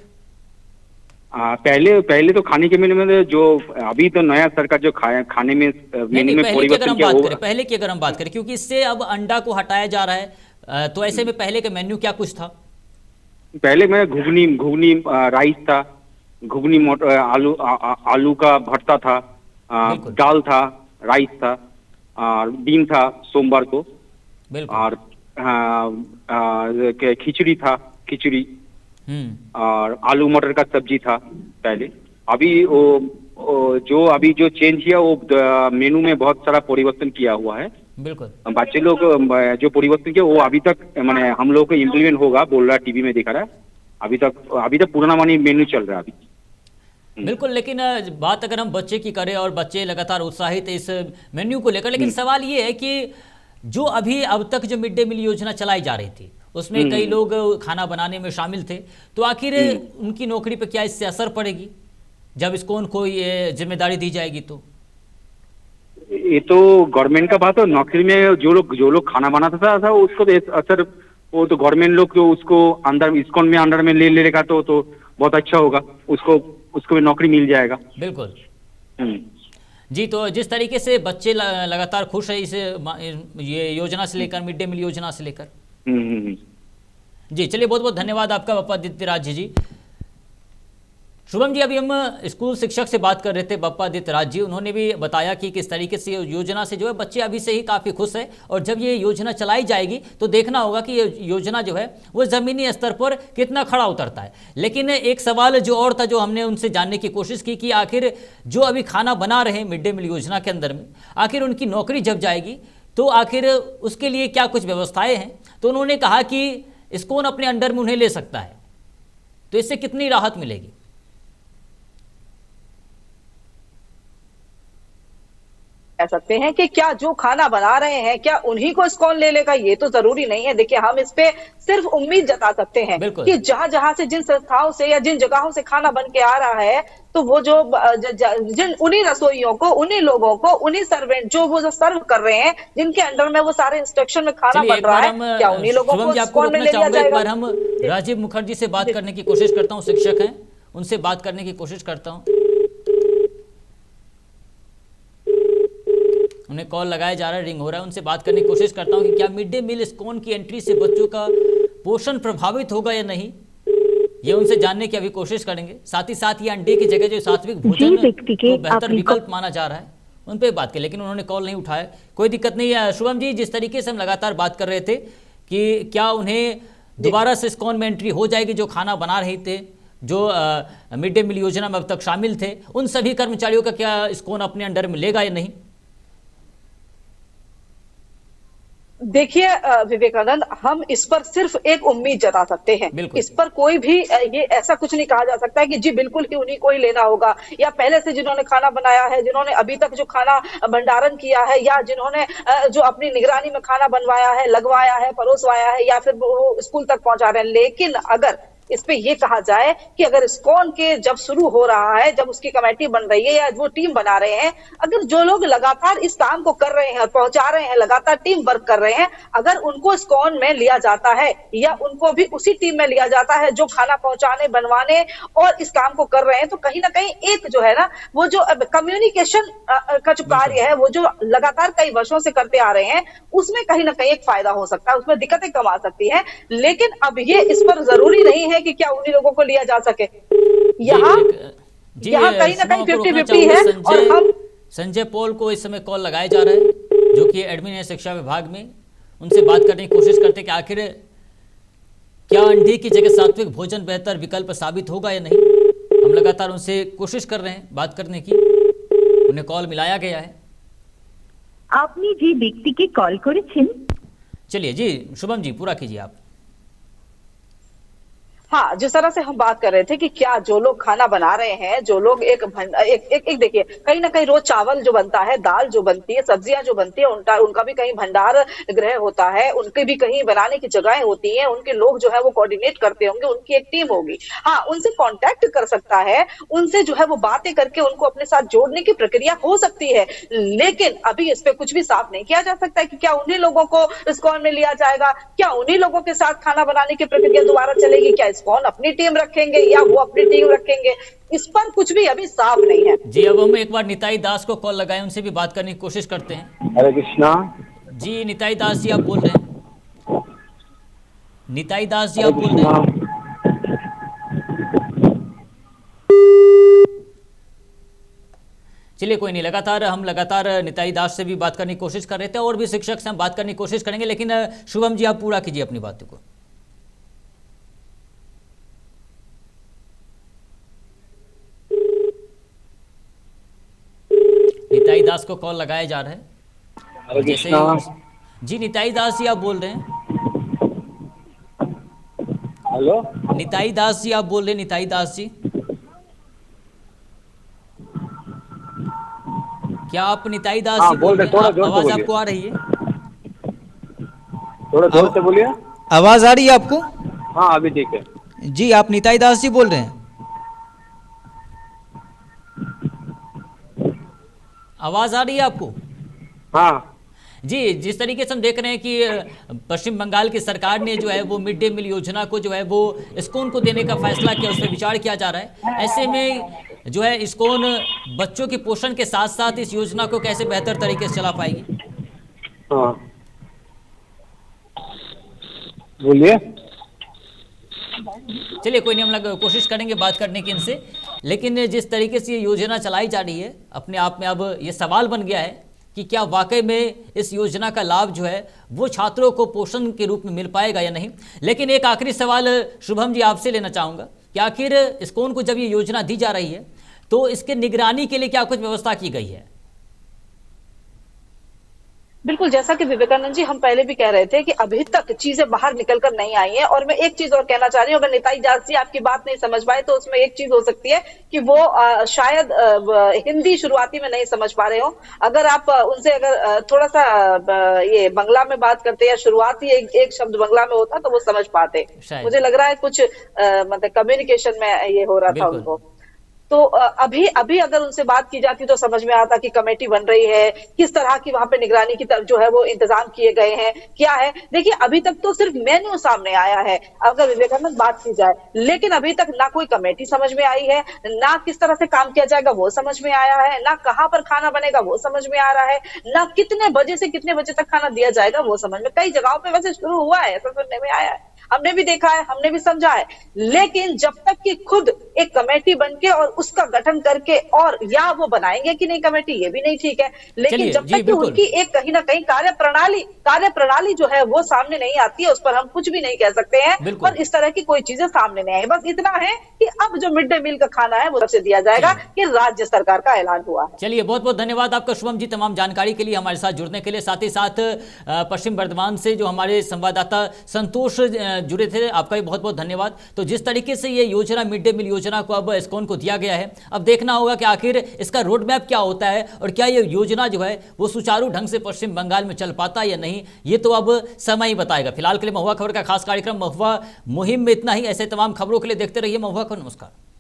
पहले तो खाने के मेन्यू में जो अभी तो नया सरकार जो खाने में मेन्यू में परिवर्तन किया, पहले की अगर हम बात करें, क्योंकि इससे अब अंडा को हटाया जा रहा है, तो ऐसे में पहले के मेन्यू क्या कुछ था? पहले में घुगनी राइस था, घुगनी आलू का भरता था, दाल था, राइस था, और दिन था सोमवार को, और खिचड़ी और आलू मटर का सब्जी था पहले। अभी अभी जो चेंज किया वो मेनू में बहुत सारा परिवर्तन किया हुआ है। बिल्कुल, बच्चे लोग जो परिवर्तन किया वो अभी तक माने हम लोग को इम्प्लीमेंट होगा, बोल रहा है, टीवी में दिखा रहा है। अभी तक पुराना मानी मेन्यू चल रहा है अभी। बिल्कुल, लेकिन बात अगर हम बच्चे की करें और बच्चे लगातार उत्साहित है इस मेन्यू को लेकर, लेकिन सवाल ये है कि जो अब तक जो मिड डे मील योजना चलाई जा रही थी उसमें कई लोग खाना बनाने में शामिल थे, तो आखिर उनकी नौकरी पर क्या इससे असर पड़ेगी जब इस्कॉन को ये जिम्मेदारी दी जाएगी? तो ये तो गवर्नमेंट का बात है। नौकरी में जो लोग खाना बनाता था उसको असर, वो तो गवर्नमेंट लोग जो उसको अंदर इस्कॉन में अंडर में ले लेगा तो बहुत अच्छा होगा, उसको भी नौकरी मिल जाएगा। बिल्कुल जी, तो जिस तरीके से बच्चे लगातार खुश है इस ये योजना से लेकर, मिड डे मील योजना से लेकर। जी, चलिए, बहुत बहुत धन्यवाद आपका बप्पा आदित्य राज जी। शुभम जी, अभी हम स्कूल शिक्षक से बात कर रहे थे, बप्पा आदित्य राज जी, उन्होंने भी बताया कि किस तरीके से योजना से जो है बच्चे अभी से ही काफ़ी खुश है और जब ये योजना चलाई जाएगी तो देखना होगा कि ये योजना जो है वो ज़मीनी स्तर पर कितना खड़ा उतरता है। लेकिन एक सवाल जो और था, जो हमने उनसे जानने की कोशिश की कि आखिर जो अभी खाना बना रहे हैं मिड डे मील योजना के अंदर में, आखिर उनकी नौकरी जब जाएगी तो आखिर उसके लिए क्या कुछ व्यवस्थाएँ हैं। तो उन्होंने कहा कि इस्कॉन अपने अंडर में उन्हें ले सकता है, तो इससे कितनी राहत मिलेगी? कह सकते हैं कि क्या जो खाना बना रहे हैं क्या उन्हीं को इस्कॉन ले लेगा, ये तो जरूरी नहीं है। देखिए, हम इस पे सिर्फ उम्मीद जता सकते हैं कि जहां से जिन संस्थाओं से या जिन जगहों से खाना बन के आ रहा है, तो वो जो उन्हीं रसोइयों को, उन्हीं लोगों को, उन्हीं सर्वेंट जो सर्व कर रहे हैं, जिनके अंडर में वो सारे इंस्ट्रक्शन में खाना बन रहा है, क्या उन्हीं लोगों को इस्कॉन में ले लिया जाएगा? एक बार हम राजीव मुखर्जी से बात करने की कोशिश करता हूँ, शिक्षक हैं, उनसे बात करने की कोशिश करता हूँ। उन्हें कॉल लगाया जा रहा है, रिंग हो रहा है, उनसे बात करने की कोशिश करता हूं कि क्या मिड डे मील इस्कॉन की एंट्री से बच्चों का पोषण प्रभावित होगा या नहीं, ये उनसे जानने की अभी कोशिश करेंगे। साथ ही साथ ये अंडे की जगह जो सात्विक भोजन को बेहतर विकल्प माना जा रहा है, उन पर बात करें, लेकिन उन्होंने कॉल नहीं उठाया। कोई दिक्कत नहीं है। शुभम जी, जिस तरीके से हम लगातार बात कर रहे थे कि क्या उन्हें दोबारा से इस्कॉन में एंट्री हो जाएगी, जो खाना बना रहे थे, जो मिड डे मील योजना में अब तक शामिल थे, उन सभी कर्मचारियों का क्या इस्कॉन अपने अंडर में लेगा या नहीं? देखिए विवेकानंद, हम इस पर सिर्फ एक उम्मीद जता सकते हैं। इस पर कोई भी ये ऐसा कुछ नहीं कहा जा सकता है कि जी बिल्कुल ही उन्हीं को ही लेना होगा, या पहले से जिन्होंने खाना बनाया है, जिन्होंने अभी तक जो खाना भंडारण किया है, या जिन्होंने जो अपनी निगरानी में खाना बनवाया है, लगवाया है, परोसवाया है, या फिर वो स्कूल तक पहुंचा रहे हैं। लेकिन अगर इस पे ये कहा जाए कि अगर इस्कॉन के जब शुरू हो रहा है, जब उसकी कमेटी बन रही है या वो टीम बना रहे हैं, अगर जो लोग लगातार इस काम को कर रहे हैं और पहुंचा रहे हैं, लगातार टीम वर्क कर रहे हैं, अगर उनको इस्कॉन में लिया जाता है या उनको भी उसी टीम में लिया जाता है जो खाना पहुंचाने, बनवाने और इस काम को कर रहे हैं, तो कहीं ना कहीं एक जो है ना, वो जो कम्युनिकेशन का जो कार्य है, वो जो लगातार कई वर्षों से करते आ रहे हैं, उसमें कहीं ना कहीं एक फायदा हो सकता है, उसमें दिक्कतें कम आ सकती है। लेकिन अब ये इस पर जरूरी नहीं है कि क्या उन्हीं लोगों को लिया जा सके। यहाँ कहीं ना कहीं 50-50 है। और हम संजय पॉल को इस समय कॉल लगाया जा रहा है, जो कि एडमिन है शिक्षा विभाग में, उनसे बात करने की कोशिश करते हैं कि आखिर क्या अंडे की जगह सात्विक भोजन बेहतर विकल्प साबित होगा या नहीं। हम लगातार उनसे कोशिश कर रहे हैं बात करने की, उन्हें कॉल मिलाया गया है। आपने जी व्यक्ति के कॉल करेছেন। चलिए जी शुभम जी पूरा कीजिए आप। हाँ, जिस तरह से हम बात कर रहे थे कि क्या जो लोग खाना बना रहे हैं, जो लोग एक देखिए, कहीं ना कहीं रोज चावल जो बनता है, दाल जो बनती है, सब्जियां जो बनती है, उनका भी कहीं भंडार गृह होता है, उनके भी कहीं बनाने की जगहें होती हैं, उनके लोग जो है वो कोऑर्डिनेट करते होंगे, उनकी एक टीम होगी। हाँ, उनसे कांटेक्ट कर सकता है, उनसे जो है वो बातें करके उनको अपने साथ जोड़ने की प्रक्रिया हो सकती है। लेकिन अभी इस पे कुछ भी साफ नहीं किया जा सकता है कि क्या उन्हीं लोगों को इस्कॉन में लिया जाएगा, क्या उन्हीं लोगों के साथ खाना बनाने की प्रक्रिया दोबारा चलेगी, क्या कौन अपनी टीम रखेंगे या वो अपनी टीम रखेंगे, इस पर कुछ भी अभी साफ नहीं है। जी अब हम एक बार निताई दास को कॉल लगाएं, उनसे भी बात करने की कोशिश करते हैं। हरे कृष्णा जी निताई दास जी आप बोल रहे हैं? निताई दास जी आप बोल रहे हैं? चलिए कोई नहीं, हम लगातार निताई दास से भी बात करने की कोशिश कर रहे थे, और भी शिक्षक से हम बात करने की कोशिश करेंगे। लेकिन शुभम जी आप पूरा कीजिए अपनी बातों को। निताई दास को कॉल लगाया जा रहा है। और जैसे जी निताई दास जी आप बोल रहे हैं? हेलो निताई दास जी आप बोल रहे हैं? निताई दास जी क्या आप निताई दास जी बोल रहे हैं? आवाज आपको आ रही है? थोड़ा जोर से बोलिए। आवाज आ रही है आपको? हाँ अभी ठीक है जी। आप निताई दास जी बोल रहे हैं? आवाज आ रही है आपको? हाँ जी, जिस तरीके से हम देख रहे हैं कि पश्चिम बंगाल की सरकार ने जो है वो मिड डे मील योजना को जो है वो इस्कॉन को देने का फैसला किया, उस पर विचार किया जा रहा है। ऐसे में जो है इस्कॉन बच्चों के पोषण के साथ साथ इस योजना को कैसे बेहतर तरीके से चला पाएगी? हाँ बोलिए। चलिए कोई नहीं, हम लोग कोशिश करेंगे बात करने की इनसे। लेकिन जिस तरीके से ये योजना चलाई जा रही है, अपने आप में अब ये सवाल बन गया है कि क्या वाकई में इस योजना का लाभ जो है वो छात्रों को पोषण के रूप में मिल पाएगा या नहीं। लेकिन एक आखिरी सवाल शुभम जी आपसे लेना चाहूँगा कि आखिर इस्कॉन को जब ये योजना दी जा रही है तो इसके निगरानी के लिए क्या कुछ व्यवस्था की गई है? बिल्कुल, जैसा कि विवेकानंद जी हम पहले भी कह रहे थे कि अभी तक चीजें बाहर निकलकर नहीं आई हैं। और मैं एक चीज और कहना चाह रही हूँ, अगर निताई दास जी आपकी बात नहीं समझ पाए तो उसमें एक चीज हो सकती है कि वो शायद हिंदी शुरुआती में नहीं समझ पा रहे हो। अगर आप उनसे अगर थोड़ा सा ये बंगला में बात करते या शुरुआती एक शब्द बंगला में होता तो वो समझ पाते। मुझे लग रहा है कुछ मतलब कम्युनिकेशन में ये हो रहा था उनको। तो अभी अगर उनसे बात की जाती तो समझ में आता कि कमेटी बन रही है, किस तरह की वहां पे निगरानी की जो है वो इंतजाम किए गए हैं, क्या है। देखिए अभी तक तो सिर्फ मेन्यू सामने आया है अगर विवेकानंद बात की जाए, लेकिन अभी तक ना कोई कमेटी समझ में आई है, ना किस तरह से काम किया जाएगा वो समझ में आया है, ना कहाँ पर खाना बनेगा वो समझ में आ रहा है, ना कितने बजे से कितने बजे तक खाना दिया जाएगा वो समझ में। कई जगहों पे वैसे शुरू हुआ है, ऐसा सुनने में आया है, हमने भी देखा है, हमने भी समझा है। लेकिन जब तक कि खुद एक कमेटी बनके और उसका गठन करके और या वो बनाएंगे कि नहीं कमेटी, ये भी नहीं ठीक है। लेकिन चलिए, जब जी, तक कि बिल्कुल। उनकी एक कहीं ना कहीं कार्यप्रणाली जो है वो सामने नहीं आती है, उस पर हम कुछ भी नहीं कह सकते हैं। बिल्कुल। और इस तरह की कोई चीजें सामने नहीं आई। बस इतना है कि अब जो मिड डे मील का खाना है वो सबसे दिया जाएगा, ये राज्य सरकार का ऐलान हुआ है। चलिए, बहुत बहुत धन्यवाद आपका शुभम जी, तमाम जानकारी के लिए, हमारे साथ जुड़ने के लिए। साथ ही साथ पश्चिम बर्धमान से जो हमारे संवाददाता संतोष जुड़े थे, आपका भी बहुत बहुत धन्यवाद। तो जिस तरीके से ये योजना, मिड डे मील योजना को अब इस्कॉन को दिया गया है, अब देखना होगा कि आखिर इसका रोड मैप क्या होता है और क्या ये योजना जो है वो सुचारू ढंग से पश्चिम बंगाल में चल पाता है या नहीं, ये तो अब समय ही बताएगा। फिलहाल के लिए महुआ खबर का खास कार्यक्रम महुआ मुहिम में इतना ही। ऐसे तमाम खबरों के लिए देखते रहिए महुआ खबर। नमस्कार।